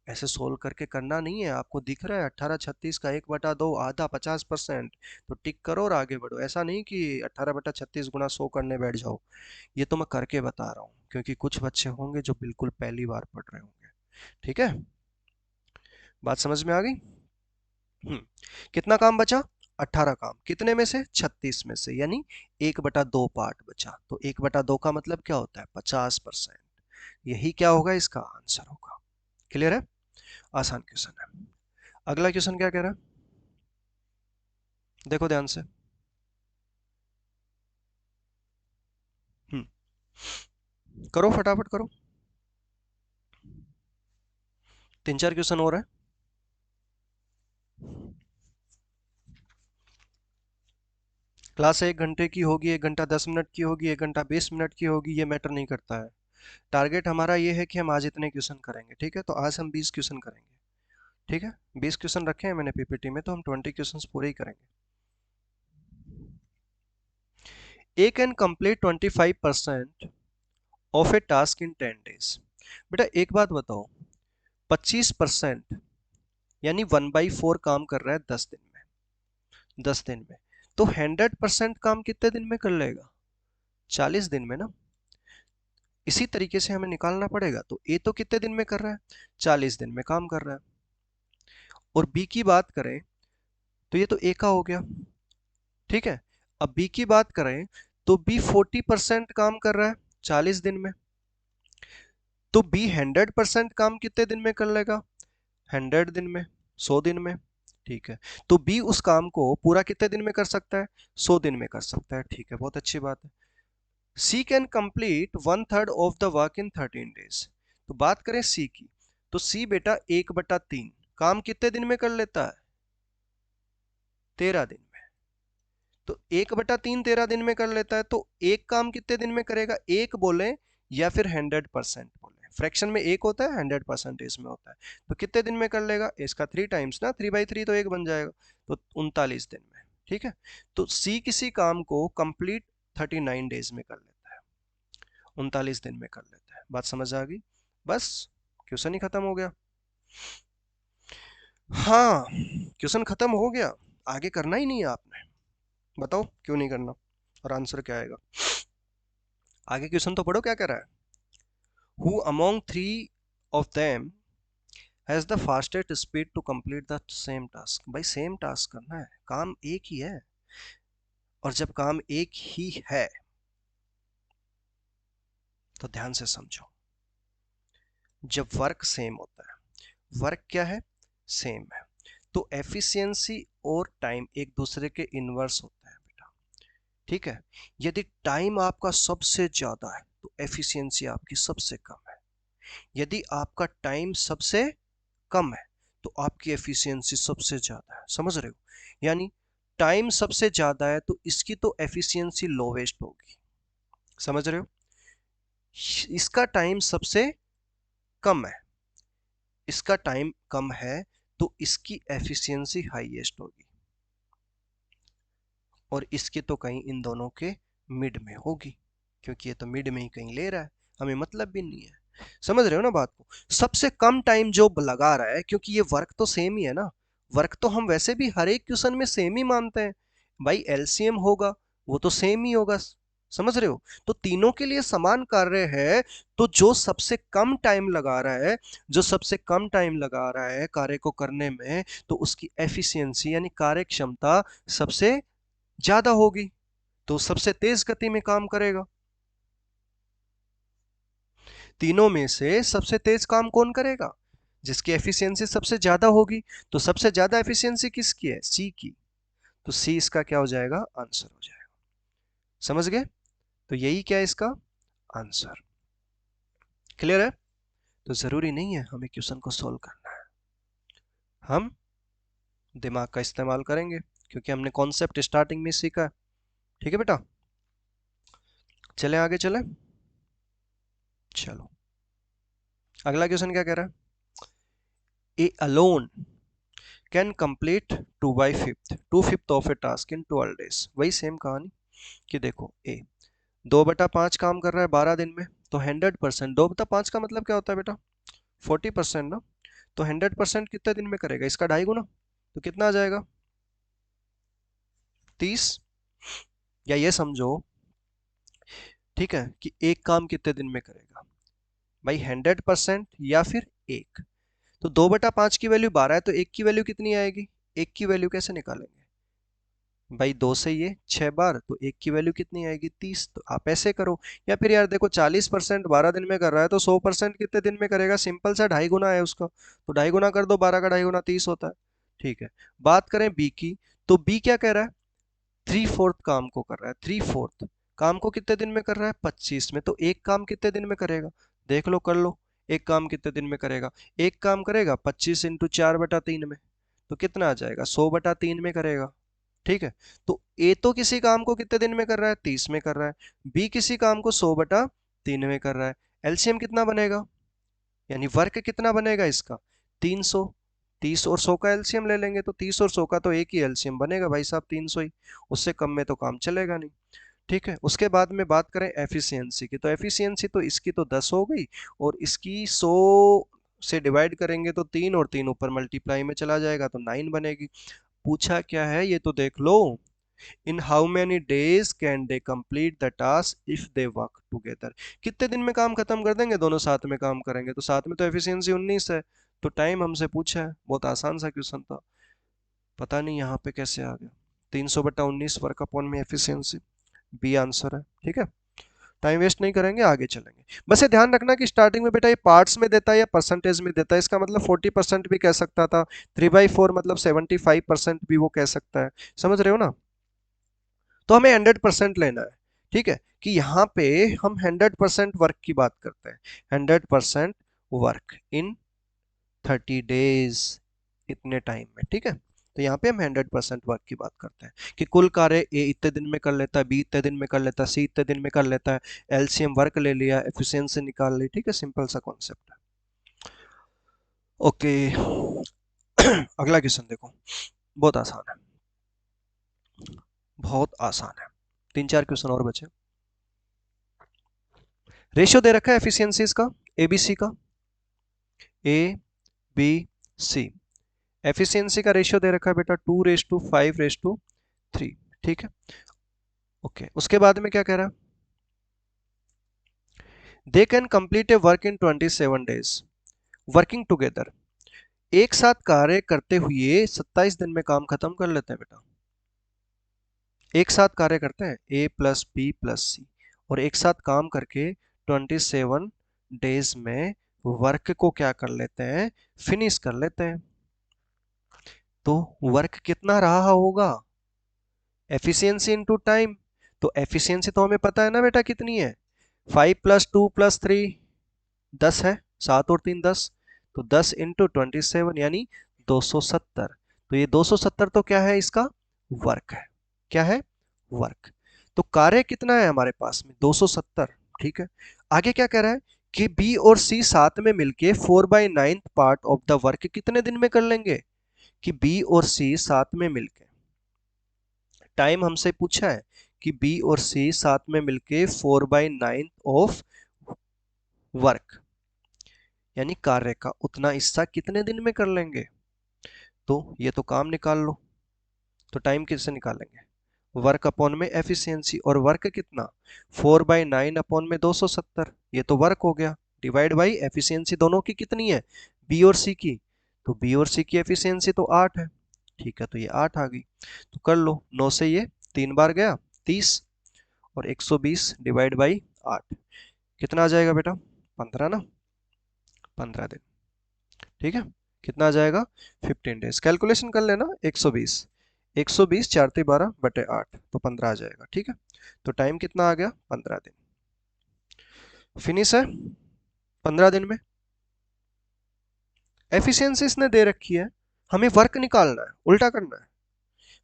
ऐसे सोल्व करके करना नहीं है, आपको दिख रहा है 18 36 का 1/2 आधा 50%, तो टिक करो और आगे बढ़ो। ऐसा नहीं कि 18/36 गुणा 100 करने बैठ जाओ, ये तो मैं करके बता रहा हूँ, क्योंकि कुछ बच्चे होंगे जो बिल्कुल पहली बार पढ़ रहे होंगे। ठीक है, बात समझ में आ गई। हम्म, कितना काम बचा, 18 काम, कितने में से, 36 में से, यानी 1/2 पार्ट बचा, तो 1/2 का मतलब क्या होता है, 50%। यही क्या होगा, इसका आंसर होगा। क्लियर है, आसान क्वेश्चन है। अगला क्वेश्चन क्या कह रहा है, देखो ध्यान से। करो फटाफट करो, 3 4 क्वेश्चन और है। क्लास 1 घंटे की होगी, 1 घंटा 10 मिनट की होगी, 1 घंटा 20 मिनट की होगी, ये मैटर नहीं करता है। टारगेट हमारा ये है कि हम आज इतने क्वेश्चन करेंगे, ठीक है, तो आज हम 20 क्वेश्चन करेंगे। ठीक है, 20 क्वेश्चन रखे हैं मैंने पीपीटी में, तो हम 20 क्वेश्चन पूरे ही करेंगे। A can complete 25% of a task in 10 days. बेटा एक बात बताओ, 25% यानी 1/4 काम कर रहा है 10 दिन में, 10 दिन में, तो 100% काम कितने दिन में कर लेगा, 40 दिन में ना। इसी तरीके से हमें निकालना पड़ेगा, तो ए तो कितने दिन में कर रहा है, 40 दिन में काम कर रहा है, और बी की बात करें तो ये तो ए का हो गया। ठीक है, अब बी की बात करें तो बी 40% काम कर रहा है 40 दिन में, तो बी 100% काम कितने दिन में कर लेगा, 100 दिन में, 100 दिन में। ठीक है, तो बी उस काम को पूरा कितने दिन में कर सकता है, 100 दिन में कर सकता है। ठीक है, बहुत अच्छी बात है। C can complete 1/3 of the work in 13 days। तो बात करें सी की, तो सी बेटा 1/3 काम कितने दिन में कर लेता है? 13 दिन में। तो 1/3 13 दिन में कर लेता है, तो एक काम कितने दिन में करेगा? एक बोले या फिर 100% बोले, फ्रैक्शन में एक होता है, 100% में होता है, तो कितने दिन में कर लेगा? इसका 3 टाइम्स ना, 3/3 तो एक बन जाएगा, तो 39 दिन में। ठीक है, तो सी किसी काम को कंप्लीट 39 डेज में कर लेता है, 39 दिन में कर लेता है। बात समझ आ गई? बस क्वेश्चन ही खत्म हो गया। हाँ, क्वेश्चन खत्म हो गया, आगे करना ही नहीं है आपने। बताओ क्यों नहीं करना, और आंसर क्या आएगा? आगे क्वेश्चन तो पढ़ो क्या कह रहा है। Who among three of them has the fastest speed to complete the same task. भाई सेम टास्क करना है, काम एक ही है, और जब काम एक ही है तो ध्यान से समझो, जब वर्क सेम होता है, वर्क क्या है? सेम है, तो एफिशिएंसी और टाइम एक दूसरे के इनवर्स होता है बेटा। ठीक है, यदि टाइम आपका सबसे ज्यादा है तो एफिशिएंसी आपकी सबसे कम है, यदि आपका टाइम सबसे कम है तो आपकी एफिशिएंसी सबसे ज्यादा है। समझ रहे हो? यानी टाइम सबसे ज्यादा है तो इसकी तो एफिशिएंसी लोवेस्ट होगी। समझ रहे हो? इसका टाइम सबसे कम है, इसका टाइम कम है, तो इसकी एफिशिएंसी हाईएस्ट होगी, और इसकी तो कहीं इन दोनों के मिड में होगी, क्योंकि ये तो मिड में ही कहीं ले रहा है, हमें मतलब भी नहीं है। समझ रहे हो ना बात को? सबसे कम टाइम जो लगा रहा है, क्योंकि ये वर्क तो सेम ही है ना, वर्क तो हम वैसे भी हर एक क्वेश्चन में सेम ही मानते हैं भाई, एलसीएम होगा वो तो सेम ही होगा। समझ रहे हो? तो तीनों के लिए समान कार्य है, तो जो सबसे कम टाइम लगा रहा है, जो सबसे कम टाइम लगा रहा है कार्य को करने में, तो उसकी एफिशिएंसी यानी कार्य क्षमता सबसे ज्यादा होगी, तो सबसे तेज गति में काम करेगा। तीनों में से सबसे तेज काम कौन करेगा? जिसकी एफिशिएंसी सबसे ज्यादा होगी, तो सबसे ज्यादा एफिशिएंसी किसकी है? सी की, तो सी इसका क्या हो जाएगा? आंसर हो जाएगा। समझ गए? तो यही क्या है इसका आंसर। क्लियर है? तो जरूरी नहीं है हमें क्वेश्चन को सॉल्व करना है, हम दिमाग का इस्तेमाल करेंगे, क्योंकि हमने कॉन्सेप्ट स्टार्टिंग में सीखा है। ठीक है बेटा, चले आगे चले। चलो, अगला क्वेश्चन क्या कह रहा है? A alone can complete 2/5 of a task in 12 days। वही सेम कहानी, कि देखो ए 2/5 काम कर रहा है 12 दिन में, तो 100%, 2/5 का मतलब क्या होता है बेटा? 40% ना, तो 100% कितने दिन में करेगा? इसका 2.5 गुना, तो कितना आ जाएगा? 30। या ये समझो, ठीक है, कि एक काम कितने दिन में करेगा भाई? 100% या फिर एक। तो 2/5 की वैल्यू 12 है, तो एक की वैल्यू कितनी आएगी? एक की वैल्यू कैसे निकालेंगे भाई? 2 से ये 6 बार, तो एक की वैल्यू कितनी आएगी? 30। तो आप ऐसे करो, या फिर यार देखो 40% 12 दिन में कर रहा है, तो 100% कितने दिन में करेगा? सिंपल सा 2.5 गुना है उसका, तो 2.5 गुना कर दो, 12 का 2.5 गुना 30 होता है। ठीक है, बात करें बी की, तो बी क्या कह रहा है? 3/4 काम को कर रहा है, 3/4 काम को कितने दिन में कर रहा है? 25 में। तो एक काम कितने दिन में करेगा? देख लो, कर लो, एक काम कितने दिन में करेगा? एक काम करेगा 25 इंटू 4/3 में, तो कितना आ जाएगा? 100/3 में करेगा। ठीक है, तो ए तो किसी काम को कितने दिन में कर रहा है? 30 में कर रहा है, बी किसी काम को 100/3 में कर रहा है। एलसीएम कितना बनेगा, यानी वर्क कितना बनेगा इसका? 300। 30 और 100 का एलसीएम ले लेंगे, तो 30 और 100 का तो एक ही एलसीएम बनेगा भाई साहब, 300 ही, उससे कम में तो काम चलेगा नहीं। ठीक है, उसके बाद में बात करें एफिशिएंसी की, तो एफिशिएंसी तो इसकी तो 10 हो गई, और इसकी 100 से डिवाइड करेंगे तो 3, और 3 ऊपर मल्टीप्लाई में चला जाएगा तो 9 बनेगी। पूछा क्या है ये तो देख लो। In how many days can they complete the task if they work together. कितने दिन में काम खत्म कर देंगे दोनों साथ में काम करेंगे? तो साथ में तो एफिशिएंसी 19 है, तो टाइम हमसे पूछा है, बहुत आसान सा क्वेश्चन था, पता नहीं यहाँ पे कैसे आ गया। 300/19 वर्क अपॉन में एफिशिएंसी, बी आंसर है। ठीक है, टाइम वेस्ट नहीं करेंगे, आगे चलेंगे। बस ये ध्यान रखना कि स्टार्टिंग में बेटा ये पार्ट्स में देता है या परसेंटेज में देता है, इसका मतलब 40% भी कह सकता था, 3/4 मतलब 75% भी वो कह सकता है। समझ रहे हो ना? तो हमें 100% लेना है, ठीक है, कि यहाँ पे हम 100% वर्क की बात करते हैं, 100% वर्क इन 30 days, इतने टाइम में, ठीक है। तो यहाँ पे हम 100% वर्क की बात करते हैं कि कुल कार्य ए इतने दिन में कर लेता है, बी इतने दिन में कर लेता है, सी इतने दिन में कर लेता है। एलसीएम वर्क ले लिया, एफिशिएंसी निकाल ली, ठीक है, सिंपल सा कॉन्सेप्ट है। ओके। अगला क्वेश्चन देखो, बहुत आसान है, बहुत आसान है, 3-4 क्वेश्चन और बचे। रेशियो दे रखा है एफिशिएंसीज का, एबीसी का, ए बी सी। एफिशिएंसी का रेशियो दे रखा है बेटा 2:5:3, ठीक है। ओके, उसके बाद में क्या कह रहा है, they can complete a work in 27 days working together. एक साथ कार्य करते हुए 27 दिन में काम खत्म कर लेते हैं बेटा। एक साथ कार्य करते हैं ए प्लस बी प्लस सी, और एक साथ काम करके 27 days में वर्क को क्या कर लेते हैं, फिनिश कर लेते हैं। तो वर्क कितना रहा होगा, एफिशिएंसी इनटू टाइम। तो एफिशिएंसी तो हमें पता है ना बेटा कितनी है, 5+2+3 10 है, 7 और 3 10, तो 10 × 27 यानी 270। तो ये 270 तो क्या है, इसका वर्क है, क्या है, वर्क। तो कार्य कितना है हमारे पास में, 270, ठीक है। आगे क्या कह रहा है कि बी और सी साथ में मिलके 4/9 पार्ट ऑफ द वर्क कितने दिन में कर लेंगे, कि बी और सी साथ में मिलके, टाइम हमसे पूछा है कि बी और सी साथ में मिलके 4/9 ऑफ वर्क, यानी कार्य का उतना हिस्सा कितने दिन में कर लेंगे। तो ये तो काम निकाल लो, तो टाइम किससे निकालेंगे, वर्क अपॉन में एफिशिएंसी, और वर्क कितना 4/9 अपॉन में 270, ये तो वर्क हो गया, डिवाइड बाई एफिशिएंसी दोनों की कितनी है, बी और सी की, तो बी और सी की एफिशिएंसी तो 8 है, ठीक है, तो ये 8 आ गई। तो कर लो, 9 से ये 3 बार गया 30, और 120 डिवाइड बाई 8, कितना आ जाएगा बेटा, 15 ना, 15 दिन, ठीक है। कितना आ जाएगा, 15 days, कैलकुलेशन कर लेना, 120, 120 4×12/8, तो 15 आ जाएगा, ठीक है। तो टाइम कितना आ गया, 15 दिन, फिनिश है 15 दिन में। एफिशिएंसी इसने दे रखी है, हमें वर्क निकालना है, उल्टा करना है,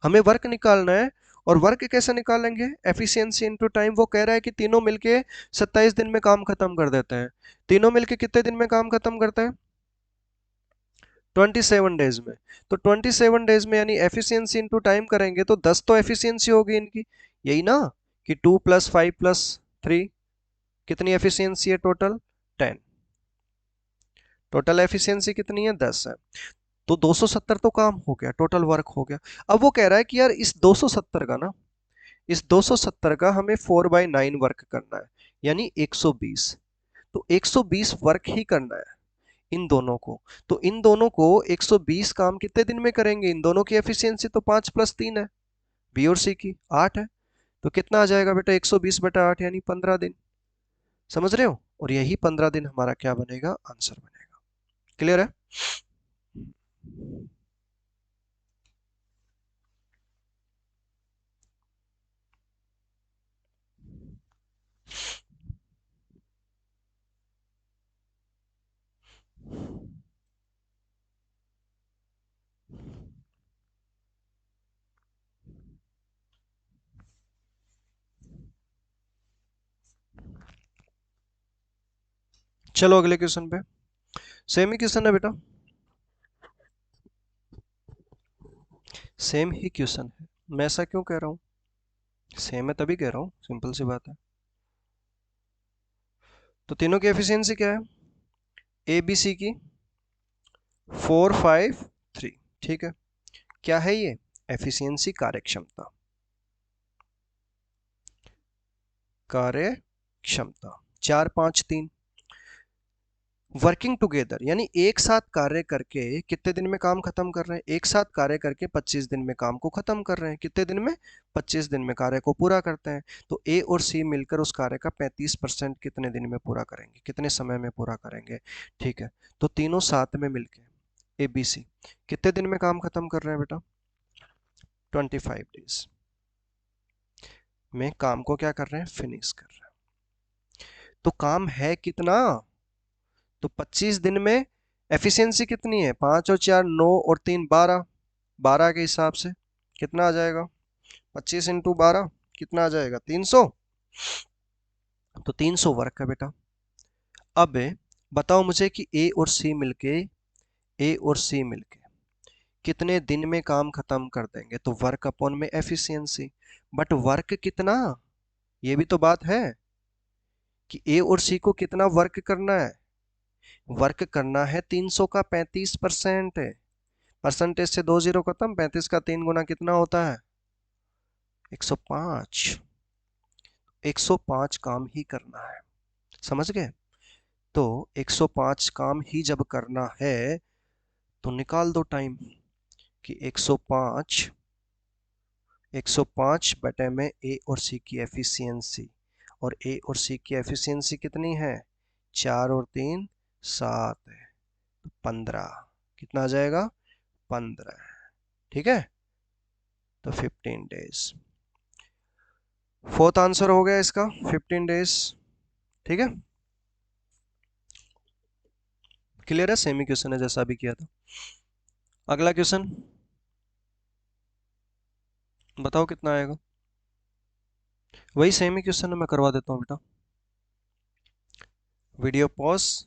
हमें वर्क निकालना है। और वर्क कैसे निकालेंगे, एफिशिएंसी इनटू टाइम। वो कह रहा है कि तीनों मिलके 27 दिन में काम खत्म कर देते हैं, तीनों मिलके कितने दिन में काम खत्म करते हैं, 27 days में। तो 27 days में यानी एफिशिएंसी इनटू टाइम करेंगे तो 10 तो एफिशिएंसी होगी इनकी, यही ना, कि 2+5+3, कितनी एफिशिएंसी है टोटल, 10, टोटल एफिशिएंसी कितनी है, 10 है। तो 270 तो काम हो गया, टोटल वर्क हो गया। अब वो कह रहा है कि यार इस 270 का ना, इस 270 का हमें 4/9 वर्क करना है, यानी 120। तो 120 वर्क ही करना है इन दोनों को। तो इन दोनों को 120 काम कितने दिन में करेंगे, इन दोनों की एफिशिएंसी तो 5+3 है, बी और सी की 8 है। तो कितना आ जाएगा बेटा, 120/8 यानी 15 दिन, समझ रहे हो। और यही 15 दिन हमारा क्या बनेगा, आंसर बनेगा। क्लियर है। चलो अगले क्वेश्चन पे, सेम ही क्वेश्चन है बेटा, सेम ही क्वेश्चन है। मैं ऐसा क्यों कह रहा हूँ, सेम है तभी कह रहा हूँ, सिंपल सी बात है। तो तीनों की एफिशिएंसी क्या है, ए बी सी की 4, 5, 3, ठीक है। क्या है ये, एफिशिएंसी, कार्यक्षमता, कार्य क्षमता, 4, 5, 3। वर्किंग टुगेदर यानी एक साथ कार्य करके कितने दिन में काम खत्म कर रहे हैं, एक साथ कार्य करके 25 दिन में काम को खत्म कर रहे हैं, कितने दिन में, 25 दिन में कार्य को पूरा करते हैं। तो ए और सी मिलकर उस कार्य का 35% कितने दिन में पूरा करेंगे, कितने समय में पूरा करेंगे, ठीक है। तो तीनों साथ में मिलके ए बी सी कितने दिन में काम खत्म कर रहे हैं बेटा, 25 days। में काम को क्या कर रहे हैं, फिनिश कर रहे हैं। तो काम है कितना, तो 25 दिन में एफिशिएंसी कितनी है, 5 और 4 9 और 3 12, 12 के हिसाब से कितना आ जाएगा, 25 इंटू 12 कितना आ जाएगा, 300। तो 300 वर्क का बेटा। अब बताओ मुझे कि ए और सी मिलके कितने दिन में काम खत्म कर देंगे, तो वर्क अपॉन में एफिशिएंसी। बट वर्क कितना, ये भी तो बात है कि ए और सी को कितना वर्क करना है, वर्क करना है 300 का 35%। परसेंटेज से 2 जीरो खत्म, 35 का 3 गुना कितना होता है, 105। 105 काम ही करना है, समझ गए। तो 105 काम ही जब करना है तो निकाल दो टाइम कि 105 बटे में ए और सी की एफिशिएंसी, और ए और सी की एफिशिएंसी कितनी है, 4 और 3 7 है, तो 15 कितना आ जाएगा, 15। ठीक है, तो 15 डेज, फोर्थ आंसर हो गया इसका 15 डेज। ठीक है, क्लियर है, सेमी क्वेश्चन है जैसा भी किया था। अगला क्वेश्चन बताओ कितना आएगा, वही सेमी क्वेश्चन है, मैं करवा देता हूँ बेटा। वीडियो पॉज,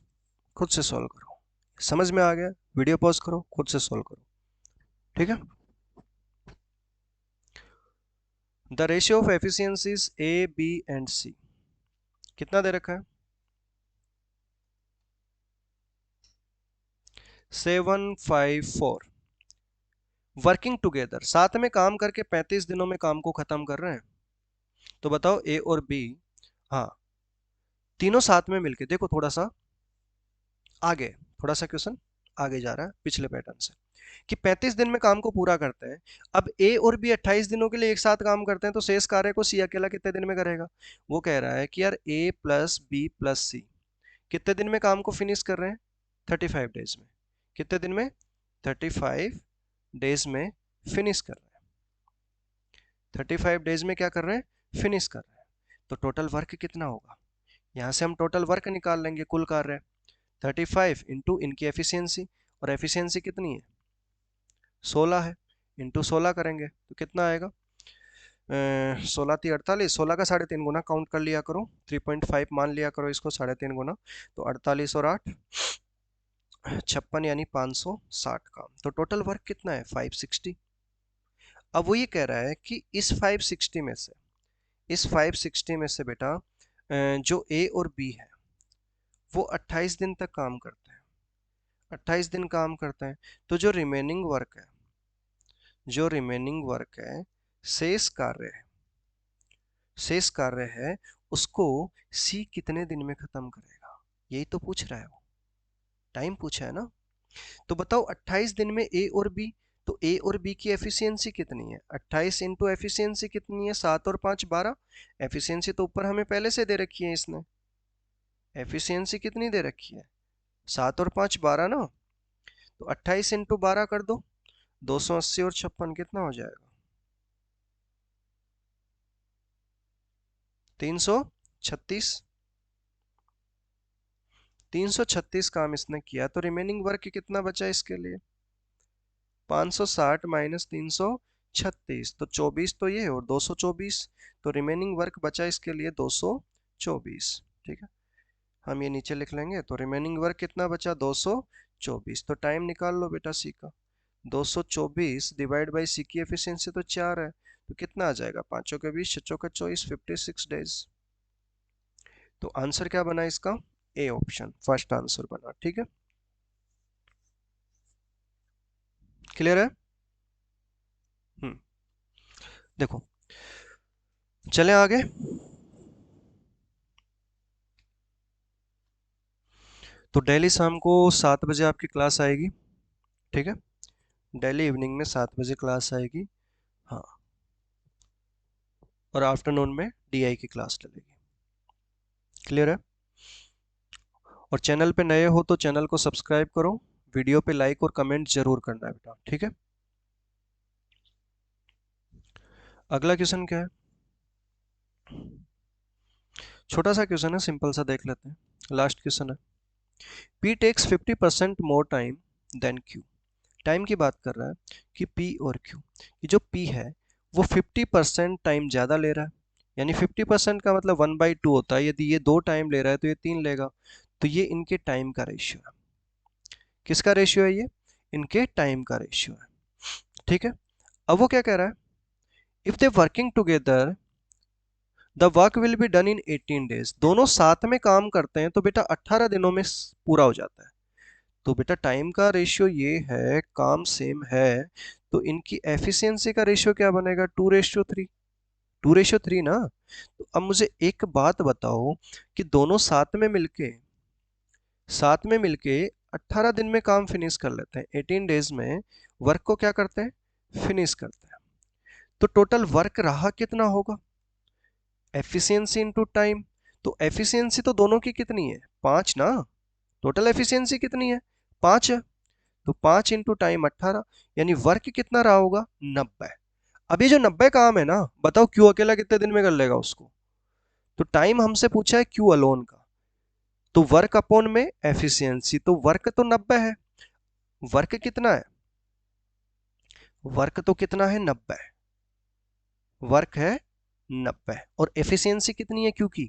खुद से सॉल्व करो, समझ में आ गया, वीडियो पॉज करो, खुद से सॉल्व करो। ठीक है, the ratio of efficiencies A B and C कितना दे रखा है, 754। वर्किंग टुगेदर, साथ में काम करके 35 दिनों में काम को खत्म कर रहे हैं। तो बताओ ए और बी, हाँ तीनों साथ में मिलके, देखो थोड़ा सा आगे, थोड़ा सा क्वेश्चन आगे जा रहा है पिछले पैटर्न से, कि 35 दिन में काम को पूरा करते हैं। अब ए और बी 28 दिनों के लिए एक साथ काम करते हैं, तो शेष कार्य को सी अकेला कितने दिन में करेगा। वो कह रहा है कि यार ए प्लस बी प्लस सी कितने दिन में काम को फिनिश कर रहे हैं, 35 डेज में। कितने दिन में, 35 डेज में फिनिश कर रहे हैं। 35 डेज में क्या कर रहे हैं, फिनिश कर रहे हैं। तो टोटल वर्क कितना होगा, यहां से हम टोटल वर्क निकाल लेंगे, कुल कार्य 35 इंटू इनकी एफिशिएंसी, और एफिशिएंसी कितनी है 16 है, इंटू 16 करेंगे तो कितना आएगा, 16 × 3 = 48, 16 का 3.5 गुना काउंट कर लिया करो, 3.5 मान लिया करो इसको, 3.5 गुना, तो 48 और 8 56 यानी 560 काम। तो टोटल वर्क कितना है 560। अब वो ये कह रहा है कि इस 560 में से बेटा जो ए और बी है वो 28 दिन तक काम करते हैं, 28 दिन काम करते हैं। तो जो रिमेनिंग वर्क है, शेष कार्य है, शेष कार्य है, उसको सी कितने दिन में खत्म करेगा, यही तो पूछ रहा है वो, टाइम पूछा है ना। तो बताओ 28 दिन में ए और बी, तो ए और बी की एफिशिएंसी कितनी है, 28 इंटू एफिशिएंसी कितनी है, 7 और 5 12। एफिशिएंसी तो ऊपर हमें पहले से दे रखी है इसने, एफिशिएंसी कितनी दे रखी है, 7 और 5 12 ना। तो 28 इंटू 12 कर दो, 280 और 56 कितना हो जाएगा, 336। 336 काम इसने किया, तो रिमेनिंग वर्क कितना बचा इसके लिए, 560 माइनस 336, तो 24 तो ये और 224, तो रिमेनिंग वर्क बचा इसके लिए 224। ठीक है, हम ये नीचे लिख लेंगे, तो रिमेनिंग वर्क कितना बचा 224। तो टाइम निकाल लो बेटा सी का, 224 डिवाइड बाई सी की एफिशिएंसी तो 4 है, तो कितना आ जाएगा, 5 के 20 6 के 24 56 डेज। तो आंसर क्या बना इसका, ए ऑप्शन फर्स्ट आंसर बना। ठीक है, क्लियर है। हम्म, देखो चलें आगे। तो डेली शाम को 7 बजे आपकी क्लास आएगी, ठीक है, डेली इवनिंग में 7 बजे क्लास आएगी। हाँ, और आफ्टरनून में डीआई की क्लास चलेगी। क्लियर है। और चैनल पे नए हो तो चैनल को सब्सक्राइब करो, वीडियो पे लाइक और कमेंट जरूर करना है बेटा। ठीक है, अगला क्वेश्चन क्या है, छोटा सा क्वेश्चन है, सिंपल सा देख लेते हैं। लास्ट क्वेश्चन है, P takes 50% more time than Q। Time की बात कर रहा है कि P और Q, ये जो P है वो 50% टाइम ज़्यादा ले रहा है, यानी 50% का मतलब 1/2 होता है। यदि ये 2 टाइम ले रहा है तो ये 3 लेगा। तो ये इनके टाइम का रेशियो है। किसका रेशियो है ये? इनके टाइम का रेशियो है। ठीक है। अब वो क्या कह रहा है, if they working together the work will be done in 18 days. दोनों साथ में काम करते हैं तो बेटा 18 दिनों में पूरा हो जाता है। तो बेटा टाइम का रेशियो ये है, काम सेम है, तो इनकी एफिशिएंसी का रेशियो क्या बनेगा? 2:3। 2:3 ना। तो अब मुझे एक बात बताओ कि दोनों साथ में मिलके 18 दिन में काम फिनिश कर लेते हैं, 18 डेज में वर्क को क्या करते हैं? फिनिश करते हैं। तो टोटल वर्क रहा कितना होगा? Efficiency into time. तो एफिशिएंसी तो दोनों की कितनी है? 5 ना। टोटल एफिशिएंसी कितनी है? 5 है। तो 5 इंटू टाइम 18, यानी वर्क कितना रहा होगा? 90। अब ये जो 90 काम है ना, बताओ क्यू अकेला कितने दिन में कर लेगा उसको? तो टाइम हमसे पूछा है क्यू अलोन का, तो वर्क अपॉन में एफिशिएंसी, तो वर्क तो 90 है। वर्क कितना है? वर्क तो कितना है? 90। वर्क है 90 और एफिशिएंसी कितनी है क्यू की?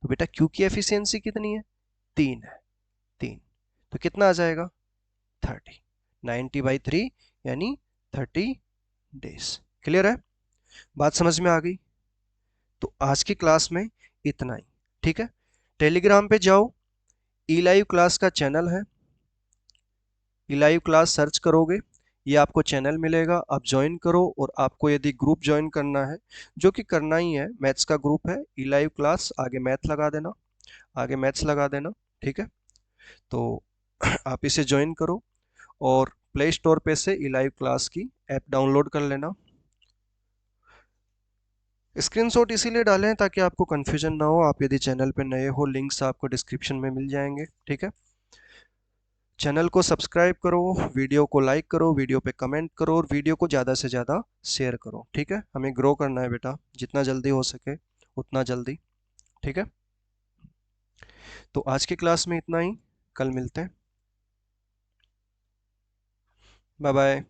तो बेटा क्यू की एफिशिएंसी कितनी है? 3 है। 3। तो कितना आ जाएगा? 30। 90/3 यानी 30 डेज। क्लियर है? बात समझ में आ गई? तो आज की क्लास में इतना ही। ठीक है। टेलीग्राम पे जाओ, ई लाइव क्लास का चैनल है, ई लाइव क्लास सर्च करोगे, ये आपको चैनल मिलेगा, आप ज्वाइन करो। और आपको यदि ग्रुप ज्वाइन करना है, जो कि करना ही है, मैथ्स का ग्रुप है ई लाइव क्लास, आगे मैथ लगा देना, आगे मैथ्स लगा देना। ठीक है। तो आप इसे ज्वाइन करो और प्ले स्टोर पे से ई लाइव क्लास की ऐप डाउनलोड कर लेना। स्क्रीनशॉट इसीलिए डालें ताकि आपको कन्फ्यूजन ना हो। आप यदि चैनल पे नए हो, लिंक्स आपको डिस्क्रिप्शन में मिल जाएंगे। ठीक है। चैनल को सब्सक्राइब करो, वीडियो को लाइक करो, वीडियो पे कमेंट करो और वीडियो को ज़्यादा से ज़्यादा शेयर करो। ठीक है। हमें ग्रो करना है बेटा, जितना जल्दी हो सके उतना जल्दी। ठीक है। तो आज की क्लास में इतना ही, कल मिलते हैं। Bye bye.